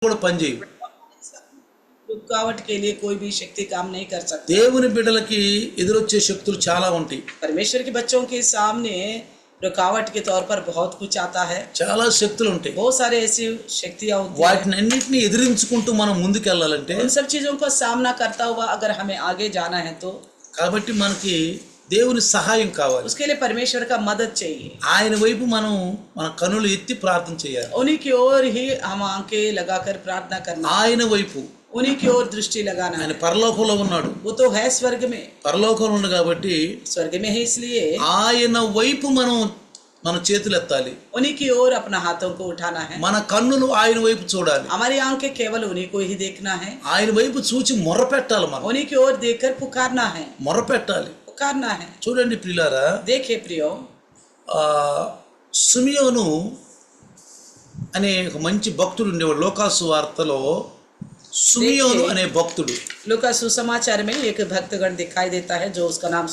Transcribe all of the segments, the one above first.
కూడా పనిచేయవు. रुकावट के लिए कोई भी शक्ति काम नहीं कर सकती. దేవుని బిడ్డలకి ఎదురొచ్చే శక్తులు చాలా ఉంటాయి. परमेश्वर के बच्चों के सामने रुकावट के तौर पर बहुत कुछ आता है. చాలా శక్తులు ఉంటాయి. बहुत सारे ऐसी शक्तियां होती हैं. వాటిని అన్నిటిని ఎదిరించుకుంటూ మనం ముందుకు వెళ్ళాలంటే उन सब चीजों का सामना करता हुआ अगर हमें आगे जाना है तो కాబట్టి మనకి దేవుని సహాయం కావాలి. उसके लिए परमेश्वर का मदद चाहिए. ఆయన వైపు మనం మన కన్నులు ఎత్తి ప్రార్థన చేయాలి. उन्हीं की ओर ही हम आंखें लगाकर प्रार्थना करना. ఆయన వైపు उन्हीं की ओर दृष्टि लगाना. ఆయన పరలోకంలో ఉన్నాడు. वो तो है स्वर्ग में. పరలోకంలో ఉన్నాడు కాబట్టి स्वर्ग में है, इसलिए ఆయన వైపు మనం మన చేతులు ఎత్తాలి. उन्हीं की ओर अपना हाथों को उठाना है. మన కన్నులు ఆయన వైపు చూడాలి. हमारी आंखें केवल उन्हीं को ही देखना है. ఆయన వైపు చూచి మొర్రపెట్టాలి. మనం उन्हीं की ओर देखकर पुकारना है. మొర్రపెట్టాలి, पुकारना है. చూడండి ప్రియులారా, देखे प्रियो, సిమియోను అనే ఒక మంచి భక్తుడు ఉండేవాడు. లోకాసు వార్తలో సిమియోను అనే భక్తుడు, लूका सुसमाचार में एक भक्तगण दिखाई देता है जो उसका नाम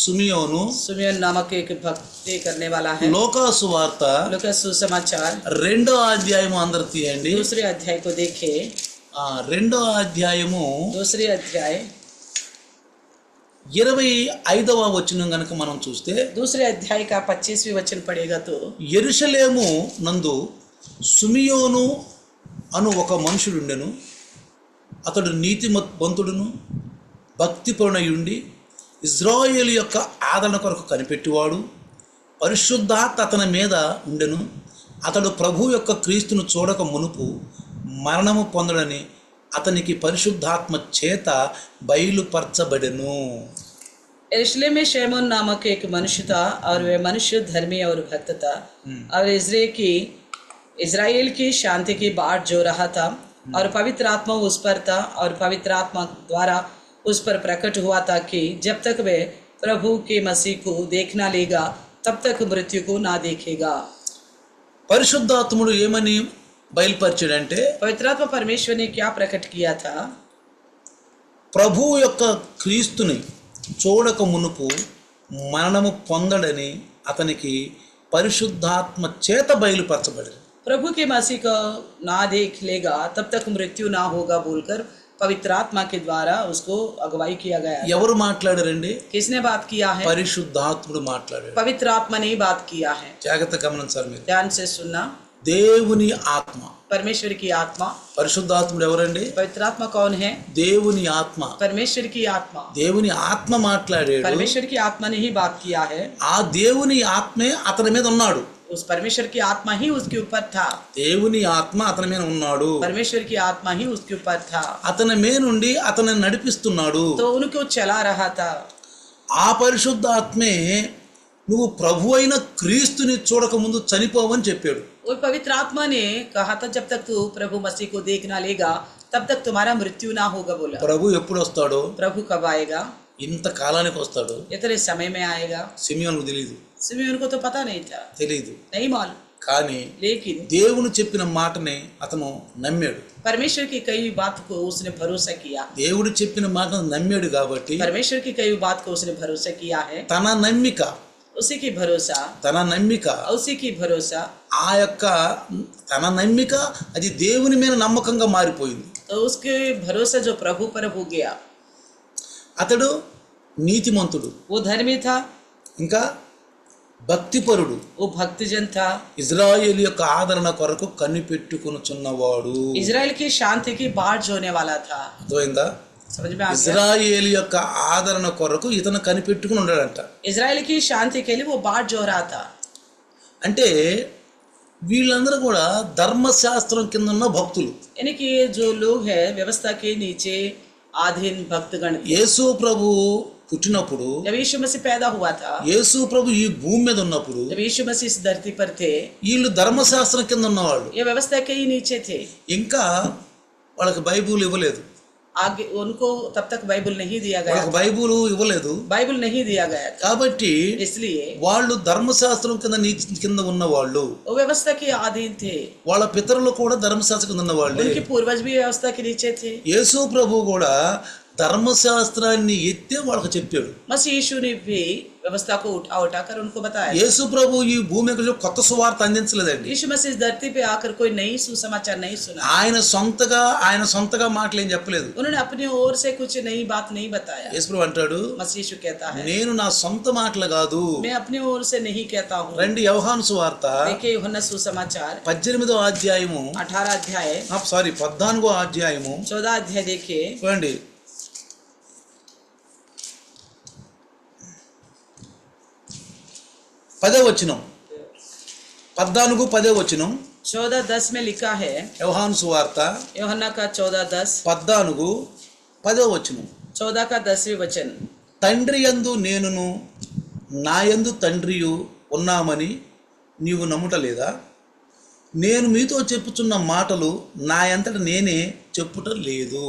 सुमियोन नामक एक भक्ति करने वाला है. లోకాసు వార్త लूका सुसमाचार 2వ అధ్యాయము అందరూ తీయండి. दूसरे अध्याय को देखे. 2వ అధ్యాయము दूसरे अध्याय 25వ వచనం గనుక మనం చూస్తే, दूसरे अध्याय का 25वीं वचन पढ़ेगा तो యెరూషలేము నందు సిమియోను అను ఒక మనుషుడు ఉండెను. అతడు నీతిమంతుడును భక్తిపరుడయుండి ఇజ్రాయేలు యొక్క ఆదరణ కొరకు కనిపెట్టివాడు. పరిశుద్ధాత్మ అతని మీద ఉండెను. అతడు ప్రభు యొక్క క్రీస్తును చూడక మునుపు మరణము పొందడని అతనికి పరిశుద్ధాత్మ చేత బయలుపరచబడెను. यरूशलेम में शैमोन नामक एक मनुष्य था और वह मनुष्य धर्मी और भक्त था और इजराइल की शांति की बाट जो रहा था और पवित्र आत्मा उस पर था और पवित्र आत्मा द्वारा उस पर प्रकट हुआ था कि जब तक वह प्रभु के मसीह को देखना लेगा तब तक मृत्यु को ना देखेगा. పరిశుద్ధాత్ముడు ఏమని బయలుపరిచాడంటే, पवित्रात्मा परमेश्वर ने क्या प्रकट किया था? ప్రభు యొక్క క్రీస్తుని చూడక మునుపు మరణము పొందడని అతనికి పరిశుద్ధాత్మ చేత బయలుపరచబడింది. प्रभु के मसीह को ना देख लेगा तब तक मृत्यु ना होगा बोलकर पवित्र आत्मा के द्वारा उसको अगुवाई किया गया. ఎవరు మాట్లాడారండి? किसने बात किया है? పరిశుద్ధాత్ముడు మాట్లాడాడు. पवित्र आत्मा ने बात किया है. జాగ్రత్త గమనించాలి మీరు. ध्यान से सुनना. దేవుని ఆత్మ, परमेश्वर की आत्मा. పరిశుద్ధాత్ముడు ఎవరండి? पवित्र आत्मा कौन है? దేవుని ఆత్మ. परमेश्वर की आत्मा. దేవుని ఆత్మ మాట్లాడాడు. परमेश्वर की आत्मा ने ही बात किया है. ఆ దేవుని ఆత్మే అతని మీద ఉన్నాడు. उस परमेश्वर की आत्मा ही उसके ऊपर था. దేవుని ఆత్మ అతని మీద ఉన్నాడు. परमेश्वर की आत्मा ही उसके ऊपर था. అతని మీద నుండి అతన్ని నడిపిస్తున్నాడు. तो उनको चला रहा था. ఆ పరిశుద్ధాత్మే నువ్వు ప్రభు అయిన క్రీస్తుని చూడక ముందు చనిపోవని చెప్పాడు. वो पवित्र आत्मा ने कहा था जब तक तू प्रभु मसीह को देखना लेगा तब तक तुम्हारा मृत्यु ना होगा बोला. ప్రభు ఎప్పుడు వస్తాడో, प्रभु कब आएगा? ఇంత కాలానికి వస్తాడు. इतने समय में आएगा. సిమియోనుకు తెలియదు, सिमियोन को तो पता नहीं था, తెలియదు. नहीं मालूम. కానీ लेकिन దేవుని చెప్పిన మాటని అతను నమ్మాడు. परमेश्वर की कई बात को उसने भरोसा किया. దేవుడు చెప్పిన మాటను నమ్మాడు కాబట్టి परमेश्वर की कई बात को उसने भरोसा किया है. తన నమ్మిక उसी की भरोसा उसी की भरोसा ఆ యొక్క తన నమ్మిక అది దేవుని మీద నమ్మకంగా మారిపోయింది. तो उसके भरोसा जो प्रभु पर हो गया. అతడు నీతిమంతుడు, वो धर्मी था, ఇంకా భక్తిపరుడు, वो भक्तजन था, ఇజ్రాయేలు యొక్క ఆదరణ కొరకు కనిపెట్టుకొనుచున్నవాడు. इजराइल की शांति की बाट जोने वाला था. అర్థమైందా? समझ में आ गया? ఇజ్రాయేలు యొక్క ఆదరణ కొరకు ఇతను కనిపెట్టుకుని ఉన్నాడంట. इजराइल की शांति के लिए वो बाट जो रहा था. అంటే వీళ్ళందరూ కూడా ధర్మశాస్త్రం కింద ఉన్న భక్తులు. यानी कि जो लोग हैं व्यवस्था के नीचे आधीन भक्तगण. యేసు ప్రభు పుట్టినప్పుడు, जब यीशु मसीह पैदा हुआ था, యేసు ప్రభు ఈ భూమి మీద ఉన్నప్పుడు जब यीशु मसीह इस धरती पर थे, వీళ్ళు ధర్మశాస్త్రం కింద ఉన్నవాళ్ళు. ये व्यवस्था के ही नीचे थे. ఇంకా వాళ్ళకి బైబుల్ ఇవ్వలేదు. आगे उनको तब तक बाइबल नहीं दिया गया. వాళ్ళకి బైబుల్ ఇవ్వలేదు. बाइबल नहीं दिया गया था. కాబట్టి इसलिए వాళ్ళు ధర్మశాస్త్రం కింద ఉన్న వాళ్ళు. वो व्यवस्था के अधीन थे. వాళ్ళ పితరులు కూడా ధర్మశాస్త్రం కింద ఉన్న వాళ్ళు. उनके पूर्वज भी व्यवस्था के नीचे थे. యేసు ప్రభు కూడా ధర్మశాస్త్రాన్ని ఎత్తే వాళ్ళకి చెప్పాడు. मसीह यीशु ने भी व्यवस्था को उठा उठाकर उनको बताया. యేసు ప్రభు ఈ భూమి మీద కొత్త సువార్త అందించలేదండి. यीशु मसीह इस धरती पे आकर कोई नई सुसमाचार नहीं सुना. ఆయన సొంతగా మాటలు ఏం చెప్పలేదు. उन्होंने अपनी ओर से कुछ नई बात नहीं बताया. యేసు ప్రభు అంటాడు, मसीह यीशु कहता है, నేను నా సొంత మాటలు కాదు, मैं अपनी ओर से नहीं कहता हूँ. రండి యోహాను సువార్త देखिए यूहन्ना सुसमाचार 18వ అధ్యాయము 18 अध्याय 14వ అధ్యాయము 14 अध्याय देखिए. చూడండి, 10వ వచనం, 14 వచనం 14:10 में लिखा है. యోహాను సువార్త यूहन्ना का 14:10 10వ వచనం. 14 का 10वीं वचन. తండ్రి యందు నేనును నా యందు తండ్రియు ఉన్నామని నీవు నమ్ముటలేదా? నేను మీతో చెప్పుచున్న మాటలు నా అంతట నేనే చెప్పుట లేదు.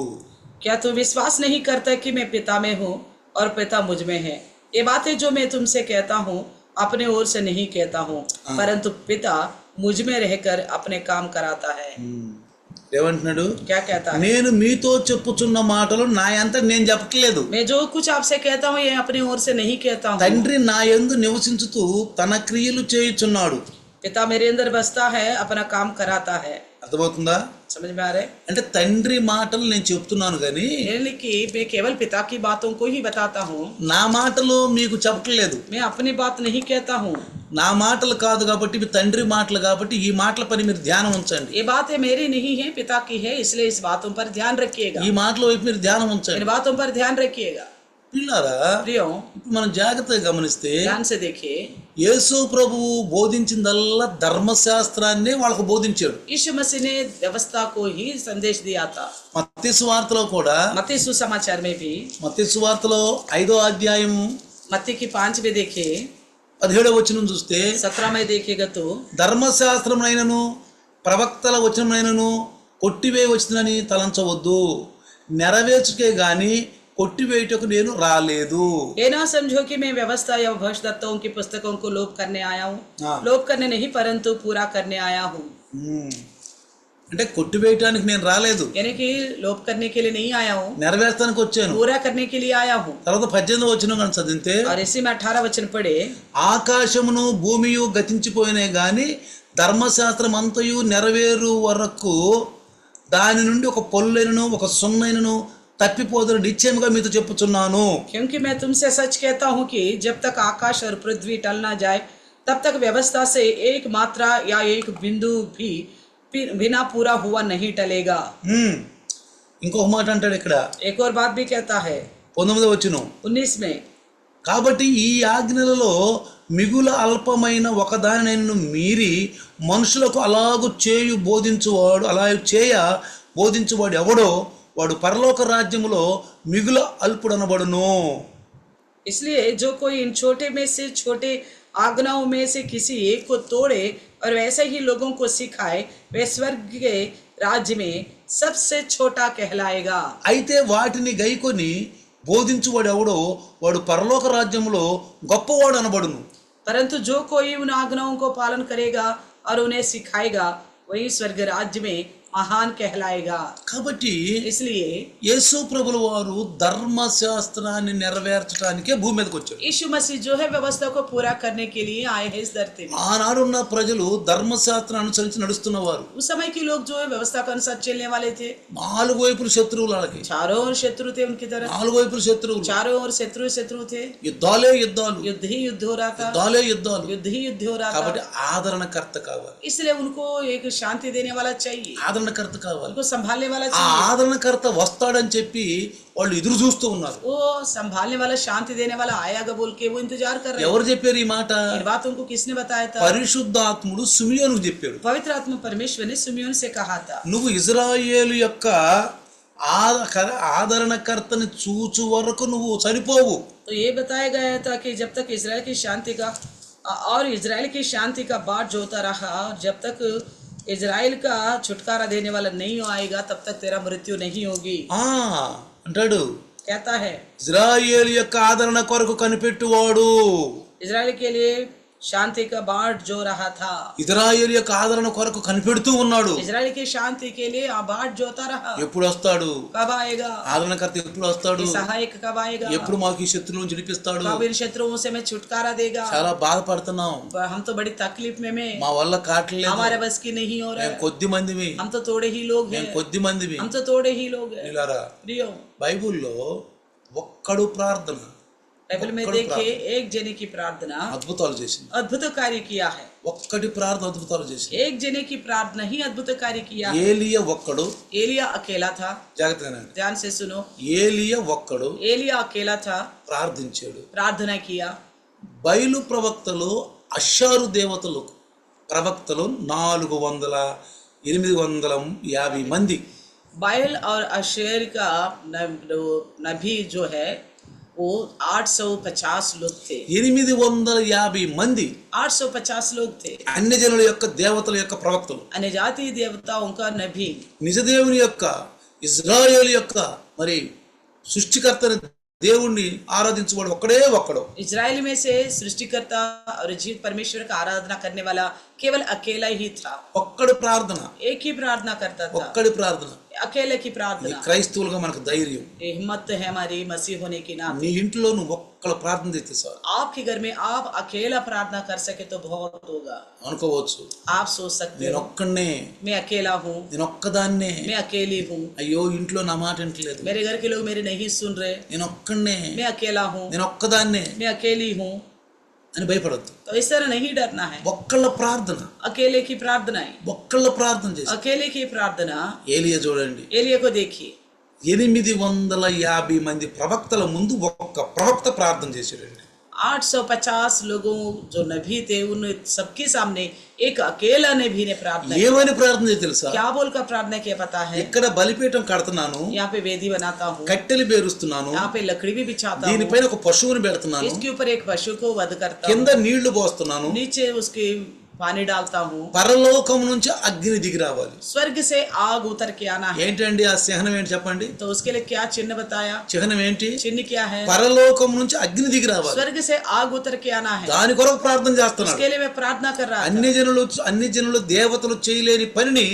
क्या तू विश्वास नहीं करता कि मैं पिता में हूँ और पिता मुझ में है? ये बातें जो मैं तुमसे कहता हूँ अपने ओर से नहीं कहता हूँ, परंतु पिता मुझ में रहकर अपने काम कराता है. ఏమంటున్నాడు? क्या कहता है? నేను మీతో చెప్పుచున్న మాటలు నా అంతట నేను చెప్పట్లేదు. मैं जो कुछ आपसे कहता हूँ ये अपनी ओर से नहीं कहता हूँ. తండ్రి నా యందు నివసించుతూ తన క్రియలు చేయుచున్నాడు. पिता मेरे अंदर बसता है, अपना काम कराता है. అర్థమవుతుందా? समझ में आ रहे? అంటే తండ్రి మాటలు నేను చెప్తున్నాను కానీ यानी कि मैं केवल पिता की बातों को ही बताता हूँ, నా మాటలు మీకు చెప్పట్లేదు. मैं अपनी बात नहीं कहता हूँ. నా మాటలు కాదు కాబట్టి ఇవి తండ్రి మాటలు కాబట్టి ఈ మాటల పని మీరు ధ్యానం ఉంచండి. ये बातें मेरी नहीं है, पिता की है, इसलिए इस बातों पर ध्यान रखिएगा. ఈ మాటల వైపు మీరు ధ్యానం ఉంచండి. इन बातों पर ध्यान रखिएगा. పిల్లారా, प्रियो, ఇప్పుడు మనం జాగ్రత్తగా గమనిస్తే ध्यान से देखिए. యేసు ప్రభువు బోధించిందల్లా ధర్మశాస్త్రాన్నే వాళ్ళకు బోధించాడు. यीशु मसीह ने व्यवस्था को ही संदेश दिया था. మత్తయి సువార్తలో కూడా, मत्ती सुसमाचार में भी మత్తయి సువార్తలో 5వ అధ్యాయం मत्ती की 5 में देखिए, 17వ వచనం చూస్తే 17 में देखिएगा तो ధర్మశాస్త్రమునైనను ప్రవక్తల వచనమునైనను కొట్టివేయ వచ్చినని తలంచవద్దు, నెరవేర్చుకే గాని కొట్టివేయుటకు నేను రాలేదు. ये ना समझो कि मैं व्यवस्था या भविष्यवक्ताओं की पुस्तकों को लोप करने आया हूँ. हाँ. लोप करने नहीं परंतु पूरा करने आया हूँ. అంటే కొట్టివేయటానికి నేను రాలేదు, यानी कि लोप करने के लिए नहीं आया हूँ, నెరవేర్చడానికి వచ్చాను. पूरा करने के लिए आया हूँ. తర్వాత 18వ వచనం కానీ చదివితే, और इसी में 18 वचन पढ़े, ఆకాశమును భూమియు గతించిపోయినే గాని ధర్మశాస్త్రం అంతయు నెరవేరు వరకు దాని నుండి ఒక పొల్లైనను ఒక సున్నైనను తప్పిపోదని నిశ్చయముగా మీతో చెప్పుచున్నాను. क्योंकि मैं तुमसे सच कहता हूँ कि जब तक आकाश और पृथ्वी टल ना जाए तब तक व्यवस्था से एक मात्रा या एक बिंदु भी बिना पूरा हुआ नहीं टलेगा. ఇంకొక మాట అంటాడు ఇక్కడ, एक और बात भी कहता है 19వ వచనం. 19 में, కాబట్టి ఈ ఆజ్ఞలలో మిగుల అల్పమైన ఒకదానినైనను మీరి మనుషులకు అలాగు బోధించువాడు ఎవడో వాడు పరలోక రాజ్యములో మిగుల అల్పుడనబడును. इसलिए जो कोई इन छोटे में से छोटे आज्ञाओं में से किसी एक को तोड़े और वैसे ही लोगों को सिखाए वे स्वर्ग के राज्य में सबसे छोटा कहलाएगा. అయితే వాటిని గైకొని బోధించువాడు ఎవడో వాడు పరలోక రాజ్యములో గొప్పవాడు అనబడును. परंतु जो कोई उन आज्ञाओं को पालन करेगा और उन्हें सिखाएगा वही स्वर्ग राज्य में महान कहलाएगा. కాబట్టి इसलिए యేసు ప్రభుల వారు ధర్మశాస్త్రాన్ని నెరవేర్చడానికే భూమి మీదకి వచ్చారు. यीशु मसीह जो है व्यवस्था को पूरा करने के लिए आए हैं इस धरती में. ఆనాడున్న ప్రజలు ధర్మశాస్త్రం అనుసరించి నడుస్తున్నవారు. उस समय के लोग जो है व्यवस्था के अनुसार चलने वाले थे. నాలుగు వైపులు శత్రువులు, వాళ్ళకి चारों ओर शत्रु थे उनकी तरफ. నాలుగు వైపులు శత్రువులు, चारों ओर शत्रु थे. యుద్ధాలే యుద్ధాలు, युद्ध ही युद्ध हो रहा था. యుద్ధాలే యుద్ధాలు. युद्ध ही युद्ध हो रहा కాబట్టి था. ఆదరణకర్త కావాలి, इसलिए उनको एक शांति देने वाला चाहिए, ఆదరణకర్త కావాలి. उनको संभालने वाला ఆ चाहिए. ఆదరణకర్త వస్తాడని చెప్పి వాళ్ళు ఎదురు చూస్తూ ఉన్నారు. वो संभालने वाला, शांति देने वाला आएगा बोल के वो इंतजार कर रहे हैं. ఎవరు చెప్పారు ఈ మాట? इन बातों को किसने बताया था? పరిశుద్ధాత్ముడు సిమియోనుకు చెప్పాడు. पवित्र आत्मा परमेश्वर ने सिमियोन से कहा था, నువ్వు ఇజ్రాయేలు యొక్క ఆదరణకర్తని చూచు వరకు నువ్వు చనిపోవు. तो ये बताया गया था कि जब तक इजराइल की शांति का और इजराइल की शांति का बाट जोता रहा और जब तक इजराइल का छुटकारा देने वाला नहीं आएगा तब तक तेरा मृत्यु नहीं होगी. అంటాడు, कहता है ఇజ్రాయేలు యొక్క ఆదరణ కొరకు కనిపెట్టువాడు, इजराइल के लिए शांति का बाढ़ जो रहा था, ఇజ్రాయేలు యొక్క ఆదరణ కొరకు కనిపెడుతూ ఉన్నాడు. इजराइल की शांति के लिए बाढ़ जोता रहा। ఎప్పుడు వస్తాడు कब आएगा? ఆదరణకర్త? ఎప్పుడు వస్తాడు? सहायक कब आएगा? ఎప్పుడు మాకు ఈ శత్రువుల నుంచి విడిపిస్తాడు? कब इन शत्रुओं से मैं छुटकारा देगा? చాలా బాధపడుతున్నాం, हम तो बड़ी तकलीफ में మా వల్ల కావట్లేదు, हमारे बस की नहीं हो रहा మేము है, కొద్ది మందివి, हम तो थोड़े ही लोग మేము हैं, కొద్ది మందివి. हम तो थोड़े ही लोग हैं। ఇలారా प्रियो, బైబిల్లో ఒక్కడు ప్రార్థన बाइबल में देखिए एक जने की प्रार्थना అద్భుతాలు చేసింది. अद्भुत कार्य किया है। ఒక్కటి ప్రార్థన అద్భుతాలు చేసింది. एक जने की प्रार्थना ही अद्भुत कार्य किया है। ఏలియా ఒక్కడు, एलिया अकेला था, జాగ్రత్తగా ध्यान से सुनो, ఏలియా ఒక్కడు एलिया अकेला था, ప్రార్థించాడు. प्रार्थना किया। బయలు ప్రవక్తలు అష్షారు దేవతలు ప్రవక్తలు 850 మంది. बायल और अशेर का नबी जो है वो 850 लोग थे। 850 మంది 850 लोग थे అన్య జనుల యొక్క దేవతల యొక్క ప్రవక్తలు. अन्य जाति देवताओं का नबी। నిజదేవుని యొక్క ఇజ్రాయేలు యొక్క మరి సృష్టికర్తని దేవుణ్ణి ఆరాధించువాడు ఒక్కడు. इजराइल में से सृष्टिकर्ता और जीवित परमेश्वर का आराधना करने वाला केवल अकेला ही था। ఒక్కడి ప్రార్థన, एक ही प्रार्थना करता था, ఒక్కడి ప్రార్థన. अकेले की ఈ प्रार्थना। క్రైస్తవులుగా మనకు ధైర్యం. ये हिम्मत है हमारी मसीह होने की नाते। నీ ఇంట్లో నువ్వు ఒక్కడు ప్రార్థన చేస్తే సార్ आपके घर में आप अकेला प्रार्थना कर सके तो बहुत होगा। అనుకోవచ్చు, आप सोच सकते నేను हो ఒక్కడనే, मैं अकेला हूँ, నేను ఒక్కదాన్నే, मैं अकेली हूँ, అయ్యో ఇంట్లో నా మాట వింటలేదు, मेरे घर के लोग मेरे नहीं सुन रहे, నేను ఒక్కడనే, मैं अकेला हूँ, నేను ఒక్కదాన్నే मैं अकेली हूँ, అని భయపడద్దు. तो इस तरह नहीं डरना है। ఒక్కళ్ళ ప్రార్థన, अकेले की प्रार्थनाएं, ఒక్కళ్ళ ప్రార్థన చేసి अकेले की प्रार्थना। ఏలియా చూడండి, एलिया को देखिए, 850 మంది ప్రవక్తల ముందు ఒక్క ప్రవక్త ప్రార్థన చేశాడండి. 850 लोगों जो नबी थे उन सबके सामने एक अकेला नबी ने प्रार्थना की। ఏమని ప్రార్థన చేసి తెలుసా? क्या बोलकर प्रार्थना किया पता है? ఇక్కడ బలిపీఠం కడుతున్నాను, यहाँ पे वेदी बनाता हूँ, కట్టెలు పేరుస్తున్నాను, यहाँ पे लकड़ी भी बिछाता हूँ, దీనిపైన ఒక పశువుని పెడుతున్నాను, इसके ऊपर एक पशु को वध करता కింద हूँ, నీళ్లు పోస్తున్నాను, नीचे उसके पानी डालता हूँ, పరలోకం నుంచి అగ్ని దిగి రావాలి. स्वर्ग से आग उतर के आना है। ఏంటండి ఆ చిహ్నం ఏంటి చెప్పండి? तो उसके लिए क्या चिन्ह बताया? చిహ్నం ఏంటి? चिन्ह क्या है? పరలోకం నుంచి అగ్ని దిగి రావాలి. स्वर्ग से आग उतर के आना है। దాని కొరకు ప్రార్థన చేస్తున్నాడు. उसके लिए मैं प्रार्थना कर रहा था। అన్ని జనులు దేవతలు చేయలేని పనిని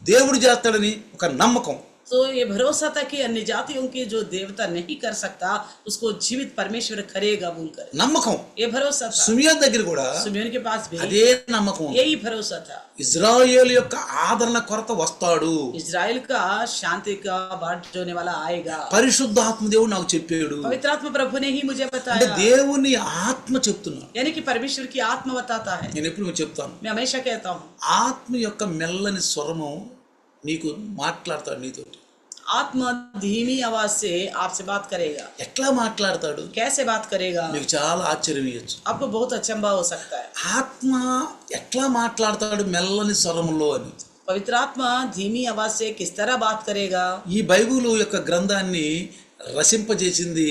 దేవుడు చేస్తాడని ఒక నమ్మకం. तो ये भरोसा था कि अन्य जातियों की जो देवता नहीं कर सकता उसको जीवित परमेश्वर करेगा बोलकर నమ్మకం. ये भरोसा था। సుమియోన్ దగ్గర కూడా सुमियोन के पास भी అదే నమ్మకం. यही भरोसा था। ఇజ్రాయేలు యొక్క ఆదరణ కొరత వస్తాడు, इजराइल का शांति का बाढ़ जोने वाला आएगा। పరిశుద్ధాత్మ దేవుడు నాకు చెప్పాడు. पवित्र आत्मा प्रभु ने ही मुझे అంటే बताया, దేవుని ఆత్మ చెప్తున్నాడు. यानी कि परमेश्वर की आत्मा बताता है। నేను ఎప్పుడు చెప్తాను, मैं हमेशा कहता हूँ ఆత్మ యొక్క మెల్లని స్వరము నీకు మాట్లాడతాడు నీతోటి. आत्मा धीमी आवाज से आपसे बात करेगा। ఎట్లా మాట్లాడతాడు? कैसे बात करेगा? మీకు చాలా ఆశ్చర్యం ఇవ్వచ్చు. आपको बहुत अचंभा हो सकता है। ఆత్మ ఎట్లా మాట్లాడతాడు మెల్లని స్వరములో అని. पवित्र आत्मा धीमी आवाज से किस तरह बात करेगा? ఈ బైబిల్ యొక్క గ్రంథాన్ని రచింపజేసింది,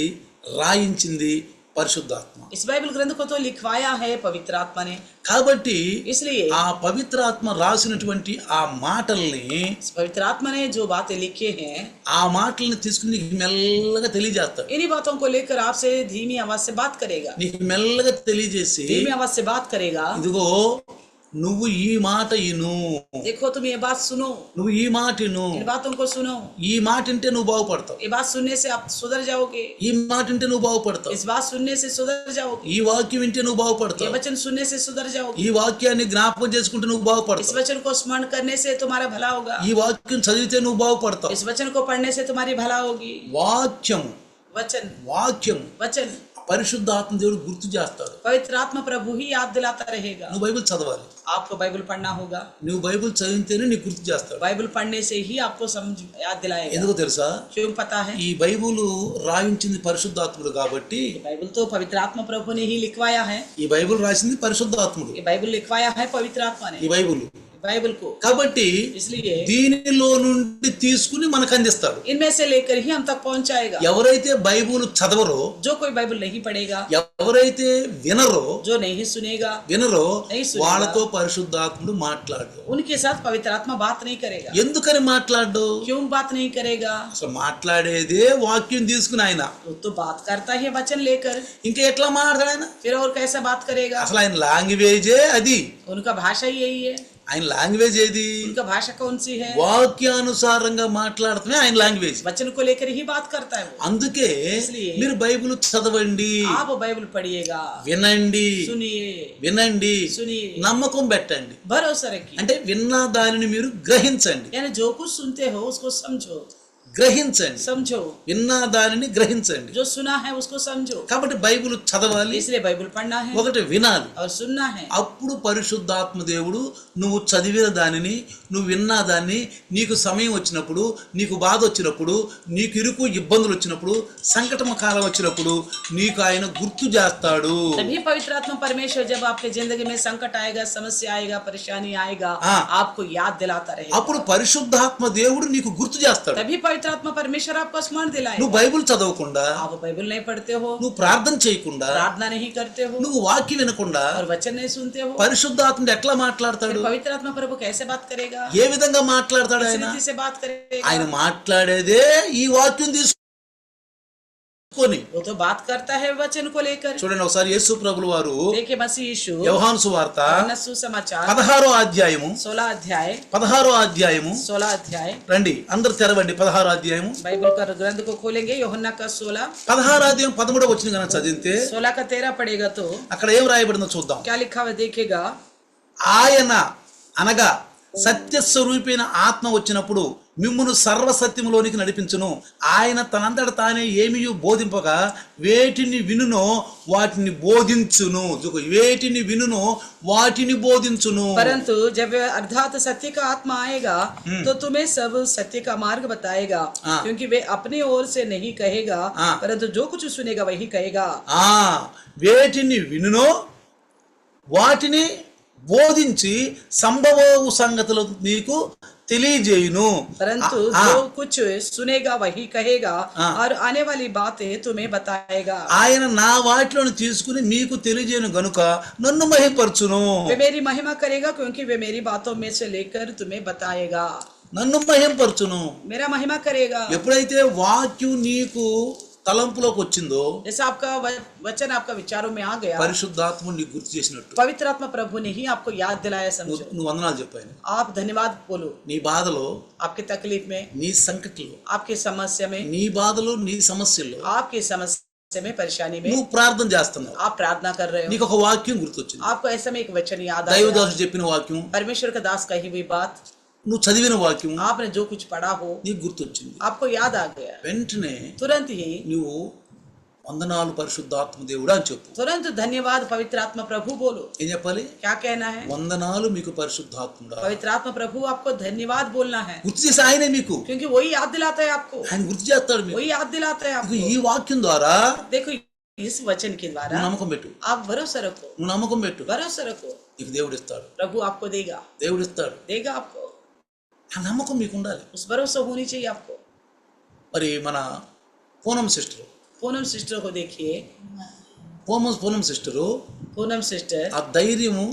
రాయించింది పరిశుద్ధాత్మ. इस बाइबल ग्रंथ को तो लिखवाया है पवित्र आत्मा ने। కాబట్టి इसलिए ఆ పవిత్ర ఆత్మ రాసినటువంటి ఆ మాటల్ని, इस पवित्र आत्मा ने जो बातें लिखे हैं ఆ మాటల్ని తీసుకుని నీకు మెల్లగా తెలియజేస్తాడు. इन्हीं बातों को लेकर आपसे धीमी आवाज से बात करेगा। నీకు మెల్లగా తెలియజేసి, धीमी आवाज से बात करेगा, ఇదిగో నువ్వు ఈ మాట ఇను, देखो तुम ये बात सुनो, నువ్వు ఈ మాట ఇను, इन बातों को सुनो, ఈ మాట వింటే నువ్వు బాగుపడతావు, ये बात सुनने से आप सुधर जाओगे, ఈ మాట వింటే నువ్వు బాగుపడతావు, इस बात सुनने से सुधर जाओगे, ఈ వాక్యం వింటే నువ్వు ये బాగుపడతావు, वचन सुनने से सुधर जाओगे, ఈ వాక్యాన్ని జ్ఞాపకం చేసుకుంటే నువ్వు इस బాగుపడతావు, वचन को स्मरण करने से तुम्हारा भला होगा, ఈ వాక్యం చదివితే నువ్వు బాగుపడతావు. इस वचन को पढ़ने से तुम्हारी भला होगी। వాక్యము वचन వాక్యము वचन పరిశుద్ధాత్మ దేవుడు గుర్తు చేస్తాడు. पवित्र आत्मा प्रभु ही याद दिलाता रहेगा। నువ్వు బైబిల్ చదవాలి, आपको बाइबल पढ़ना होगा, నువ్వు బైబిల్ చదివితేనే నీకు గుర్తు చేస్తాడు. बाइबल पढ़ने से ही आपको समझ याद दिलाएगा। ఎందుకో తెలుసా? क्यों पता है? ఈ బైబిల్ రాయించింది పరిశుద్ధాత్ముడు కాబట్టి, ये बाइबल तो पवित्र आत्मा प्रभु ने ही लिखवाया है। ఈ బైబిల్ రాసింది పరిశుద్ధాత్ముడు. ये बाइबल लिखवाया है पवित्र आत्मा ने। ఈ బైబిల్ बाइबल को। కాబట్టి इसलिए దీనిలో నుండి తీసుకుని మనకు అందిస్తాడు. इनमें से लेकर ही हम तक पहुंचाएगा। ఎవరైతే బైబిల్ చదవరో, जो कोई बाइबल नहीं पढ़ेगा, ఎవరైతే వినరో जो नहीं सुनेगा, వాళ్ళతో పరిశుద్ధాత్ముడు మాట్లాడు. उनके साथ पवित्र आत्मा बात नहीं करेगा। ఎందుకని మాట్లాడు? क्यों बात नहीं करेगा? అసలు మాట్లాడేదే వాక్యం తీసుకుని ఆయన. वो तो बात करता है वचन लेकर, ఇంకా ఎట్లా మాట్లాడాడు ఆయన? फिर और कैसा बात करेगा? అసలు ఆయన లాంగ్వేజే అది. उनका भाषा ही यही है। ఆయన లాంగ్వేజ్ ఏది? उनका भाषा कौन सी है? వాక్యానుసారంగా మాట్లాడటమే ఆయన లాంగ్వేజ్. वचन को लेकर ही बात करता है वो। అందుకే మీరు బైబిల్ చదవండి, आप बाइबल पढ़िएगा, వినండి, सुनिए, వినండి, सुनिए, నమ్మకం పెట్టండి. भरोसा रखिए। అంటే విన్న దానిని మీరు గ్రహించండి. यानी जो कुछ सुनते हो उसको समझो, గ్రహించండి. समझो। విన్న దానిని గ్రహించండి. जो सुना है उसको समझो। కాబట్టి బైబిల్ చదవాలి, इसलिए बाइबल पढ़ना है ఒకటి వినాలి, और सुनना है। అప్పుడు పరిశుద్ధాత్మ దేవుడు నువ్వు చదివిన దానిని, నువ్వు విన్న దాన్ని, నీకు సమయం వచ్చినప్పుడు, నీకు బాధ వచ్చినప్పుడు, నీకు ఇరుకు ఇబ్బందులు వచ్చినప్పుడు, సంకటమ కాలం వచ్చినప్పుడు నీకు ఆయన గుర్తు చేస్తాడు. तभी पवित्र आत्मा परमेश्वर जब आपके जिंदगी में संकट आएगा, समस्या आएगा, परेशानी आएगा, आपको याद दिलाता रहेगा। అప్పుడు పరిశుద్ధాత్మ దేవుడు నీకు గుర్తు చేస్తాడు. तभी पवित्र आत्मा परमेश्वर आपको स्मरण दिलाएगा। నువ్వు బైబిల్ చదవకుండా, आप बाइबल नहीं पढ़ते हो, నువ్వు ప్రార్థన చేయకుండా, प्रार्थना नहीं करते हो, నువ్వు వాక్యం వినకుండా और वचन नहीं सुनते हो, పరిశుద్ధాత్ముడు ఎట్లా మాట్లాడతాడు? फिर पवित्र आत्मा प्रभु कैसे बात करेगा? ఏ విధంగా మాట్లాడతాడు किस ఆయన? रीति से बात करेगा? ఆయన మాట్లాడేదే ఈ వాక్యం తీసుకొని. वो तो बात करता है वचन को लेकर। చూడండి ఒకసారి యేసు ప్రభుల వారు देखिए मसीह यीशु యోహాను సువార్త यूहन्ना सुसमाचार 16వ అధ్యాయము 16 अध्याय 16వ అధ్యాయము 16 अध्याय। రండి అందరు తెరవండి. 16వ అధ్యాయము बाइबल का ग्रंथ को खोलेंगे, यूहन्ना का 16 16వ అధ్యాయం 13వ వచనం కనుక చదివితే 16 का 13 पढ़ेगा तो అక్కడ ఏం రాయబడిందో చూద్దాం. क्या लिखा हुआ देखेगा। ఆయన అనగా సత్యస్వరూపైన ఆత్మ వచ్చినప్పుడు మిమ్మును సర్వసత్యములోనికి నడిపించును. ఆయన తనంతట తానే ఏమియు బోధింపక వేటిని వినునో వాటిని బోధించును. వేటిని వినునో వాటిని బోధించును. परंतु जब अर्थात सत्य का आत्मा आएगा तो तुम्हें सब सत्य का मार्ग बताएगा, क्योंकि वे अपनी ओर से नहीं कहेगा, परंतु जो कुछ सुनेगा वही कहेगा। వేటిని వినునో వాటిని బోధించి సంభవవు సంగతులు నీకు తెలియజేయును. परंतु जो कुछ सुनेगा वही कहेगा और आने वाली बातें तुम्हें बताएगा। ఆయన నా వాటిలోని తీసుకుని మీకు తెలియజేయను గనుక నన్ను మహిమపరచును. वे मेरी महिमा करेगा, क्योंकि वे मेरी बातों में से लेकर तुम्हें बताएगा। నన్ను మహిమపరచును. मेरा महिमा करेगा। ఎప్పుడైతే వాక్యం నీకు తలంపులోకి వచ్చిందో, जैसे आपका वचन आपका विचारों में आ गया, పరిశుద్ధాత్మ నీకు గుర్తు చేసినట్టు पवित्र आत्मा प्रभु ने ही आपको याद दिलाया। समझो, నువ్వు వందనాలు చెప్పాను. आप धन्यवाद बोलो। నీ బాధలో, आपकी तकलीफ में, నీ సంకటంలో, आपकी समस्या में, నీ బాధలో, నీ సమస్యల్లో, आपकी समस्या में, परेशानी में నువ్వు ప్రార్థన చేస్తున్నావు. आप प्रार्थना कर रहे हो, నీకు ఒక వాక్యం గుర్తొచ్చింది. आपको ऐसे में एक वचन याद आया, దైవదాసు చెప్పిన వాక్యం, परमेश्वर का दास कही हुई बात, నువ్వు చదివిన వాక్యం, आपने जो कुछ पढ़ा हो నీకు గుర్తొచ్చింది. आपको याद आ गया। వెంటనే तुरंत ही నువ్వు వందనాలు పరిశుద్ధాత్మ దేవుడా అని చెప్పు. तुरंत धन्यवाद पवित्र आत्मा प्रभु बोलो। ఏం చెప్పాలి? क्या कहना है? వందనాలు మీకు పరిశుద్ధాత్ముడా. पवित्र आत्मा प्रभु आपको धन्यवाद बोलना है, గుర్తు చేసి ఆయనే మీకు, क्योंकि वही याद दिलाता है आपको, ఆయన గుర్తు చేస్తాడు మీకు. वही याद दिलाता है आपको। ఈ వాక్యం ద్వారా देखो इस वचन के द्वारा నువ్వు నమ్మకం పెట్టు, आप भरोसा रखो, నువ్వు నమ్మకం పెట్టు, भरोसा रखो, నీకు దేవుడు ఇస్తాడు, प्रभु आपको देगा, దేవుడు ఇస్తాడు. देगा आपको। ఆ నమ్మకం మీకు ఉండాలి. उस भरोसा होनी चाहिए आपको। మరి మన పూనం సిస్టర్, पूनम सिस्टर को देखिए, పూనం సిస్టరు पूनम सिस्टर, ఆ ధైర్యము,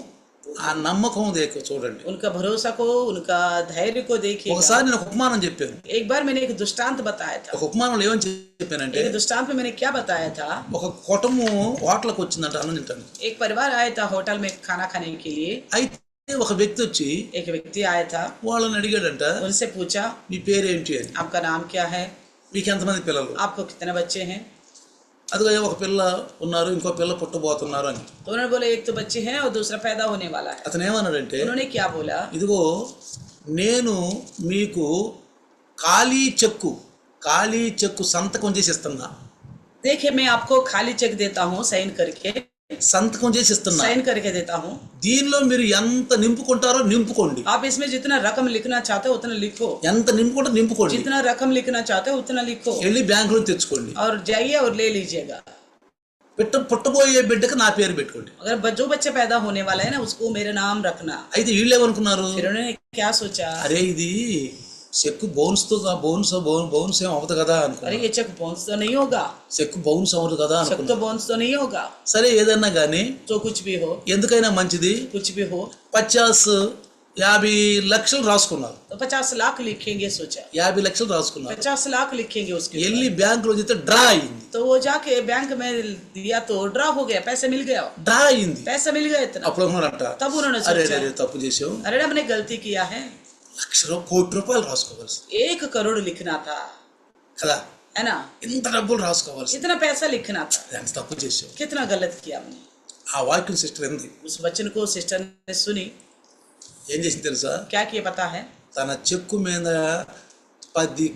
ఆ నమ్మకం చూడండి. उनका भरोसा को, उनका धैर्य को देखिए। ఒకసారి నేను ఒక ఉపమానం చెప్పాను. एक बार मैंने एक दृष्टांत बताया था। ఒక ఉపమానంలో ఏమని చెప్పానంటే, एक दृष्टांत में मैंने क्या बताया था, ఒక కుటుంబం హోటల్కి వచ్చిందంట అన్నం తింటాను. एक परिवार आया था होटल में खाना खाने के लिए। అయితే ఒక వ్యక్తి వచ్చి एक व्यक्ति आया था, వాళ్ళని అడిగాడంట, उनसे पूछा మీ పేరేంటి అని, आपका नाम क्या है, మీకు ఎంతమంది పిల్లలు, आपको कितने बच्चे हैं। అదిగో ఒక పిల్ల ఉన్నారు, ఇంకో పిల్ల పుట్టబోతున్నారు అని. तो उन्होंने बोले एक तो बच्चे हैं और दूसरा पैदा होने वाला है। అతను ఏమన్నాడంటే, उन्होंने क्या बोला, ఇదిగో నేను మీకు ఖాళీ చెక్కు సంతకం చేసి ఇస్తున్నా, देखिए मैं आपको खाली चेक देता हूँ, साइन करके, సంతకం చేసి ఇస్తున్నా, साइन करके देता हूँ। దీనిలో మీరు ఎంత నింపుకుంటారో నింపుకోండి, आप इसमें जितना रकम लिखना चाहते हो उतना लिखो, ఎంత నింపుకుంటారో నింపుకోండి, जितना रकम लिखना चाहते हो उतना लिखो, వెళ్ళి బ్యాంకులో తెచ్చుకోండి. और जाइए और ले लीजिएगा। పుట్టబోయే బిడ్డకి నా పేరు పెట్టుకోండి. अगर जो बच्चे पैदा होने वाला है ना उसको मेरा नाम रखना. అయితే వీళ్ళు ఏమనుకున్నారు, फिर उन्होंने क्या सोचा, అరే ఇది చెక్కు బౌన్స్ ఏం అవ్వదు కదా अरे అనుకున్నారు. ये चेक बाउंस तो नहीं होगा, చెక్కు బౌన్స్ అవ్వదు కదా चेक तो అనుకున్నారు. बाउंस तो नहीं होगा. సరే ఏదన్నా కానీ तो कुछ भी हो, ఎందుకైనా మంచిది कुछ भी हो 50 లక్షలు రాసుకున్నారు. तो 50 लाख लिखेंगे सोचा. 50 లక్షలు రాసుకున్నారు. 50 लाख लिखेंगे उसके ऊपर. వెళ్ళి బ్యాంకులో చేస్తే డ్రా అయింది. तो वो जाके बैंक में दिया तो ड्रा हो गया, पैसे मिल गया, డ్రా అయింది. पैसा मिल गया इतना. అప్పుడు అనుకున్నారంట, तब उन्होंने అరే सोचा అరే తప్పు చేసావు, अरे हमने गलती किया है, కోటి రూపాయలు రాసుకోవాల్సి 1 करोड़ लिखना था, కదా, है ना, ఇంత డబ్బులు రాసుకోవాల్సి, इतना पैसा लिखना था, ఎంత తప్పు చేసావు. कितना गलत किया हमने. ఆ వాక్యం సిస్టర్ ఏంది उस वचन को सिस्टर ने सुनी, ఏం చేసింది తెలుసా, क्या किया पता है, తన చెక్కు మీద 10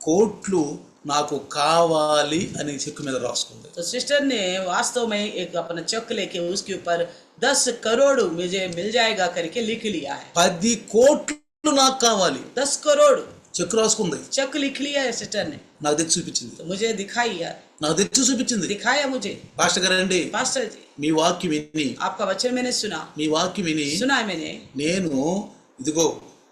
కోట్లు నాకు కావాలి అని చెక్కు మీద రాసుకుంది. तो सिस्टर ने वास्तव में एक अपना चेक लेके उसके ऊपर 10 करोड़ मुझे मिल जाएगा करके लिख लिया है. 10 కోట్లు నాకు కావాలి 10 करोड़ చెక్కు రాసుకుంది. चेक लिख लिया है सिस्टर ने. నాకు తెచ్చి చూపించింది, तो मुझे दिखाई यार, నాకు తెచ్చి చూపించింది. दिखाया मुझे. పాస్టర్ గారు అండి, पास्टर जी మీ వాక్యం విని आपका वचन मैंने सुना, మీ వాక్యం విని सुना है मैंने, నేను ఇదిగో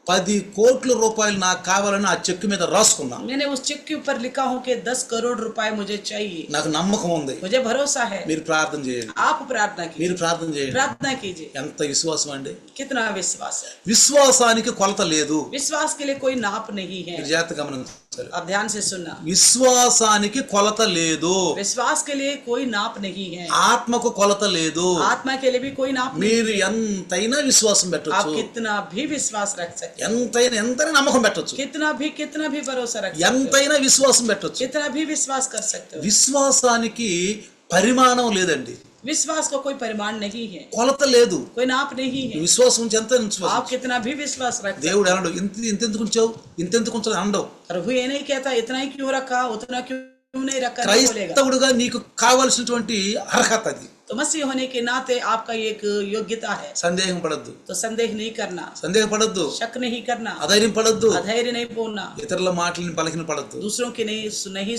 10 కోట్ల రూపాయలు నాకు కావాలని ఆ చెక్కు మీద రాసుకున్నా. मैंने उस चेक के ऊपर लिखा हूँ कि 10 करोड़ रुपए मुझे चाहिए. నాకు నమ్మకం ఉంది. मुझे भरोसा है. మీరు ప్రార్థన చేయండి, आप प्रार्थना कीजिए, మీరు ప్రార్థన చేయండి. प्रार्थना कीजिए. ఎంత విశ్వాసం అండి. कितना विश्वास है. విశ్వాసానికి కొలత లేదు. विश्वास के लिए कोई नाप नहीं है. మీరు జాగ్రత్తగా గమనించాలి. अब ध्यान से सुनना, విశ్వాసానికి కొలత లేదు. विश्वास के लिए कोई नाप नहीं है. ఆత్మకు కొలత లేదు. आत्मा के लिए भी कोई नाप नहीं. మీరు ఎంతైనా విశ్వాసం आप పెట్టొచ్చు, कितना भी विश्वास रख सकते, ఎంతైనా నమ్మకం పెట్టొచ్చు, कितना भी भरोसा रख सकते, ఎంతైనా విశ్వాసం పెట్టొచ్చు. कितना भी विश्वास कर सकते हो. విశ్వాసానికి పరిమాణం లేదండి, विश्वास का कोई परिमाण नहीं है, కొలత లేదు. कोई नाप नहीं है. విశ్వాసం ఉంచి ఎంత విశ్వాసం. आप कितना भी विश्वास रख सकते. దేవుడు అనడు ఇంతెందుకు ఉంచావు, ఇంతెందుకు ఉంచావు అనడు. प्रभु ये नहीं कहता इतना ही क्यों रखा, उतना क्यों नहीं रखा, नहीं बोलेगा. క్రైస్తవుడుగా నీకు కావాల్సినటువంటి అర్హత అది. तो मसीह होने के नाते आपका एक योग्यता है. సందేహం పడద్దు, तो संदेह नहीं करना, సందేహపడద్దు, शक नहीं करना, అధైర్యం పడద్దు, अधैर्य नहीं बोलना, ఇతరుల మాటలని బలహీన పడద్దు. दूसरों की नहीं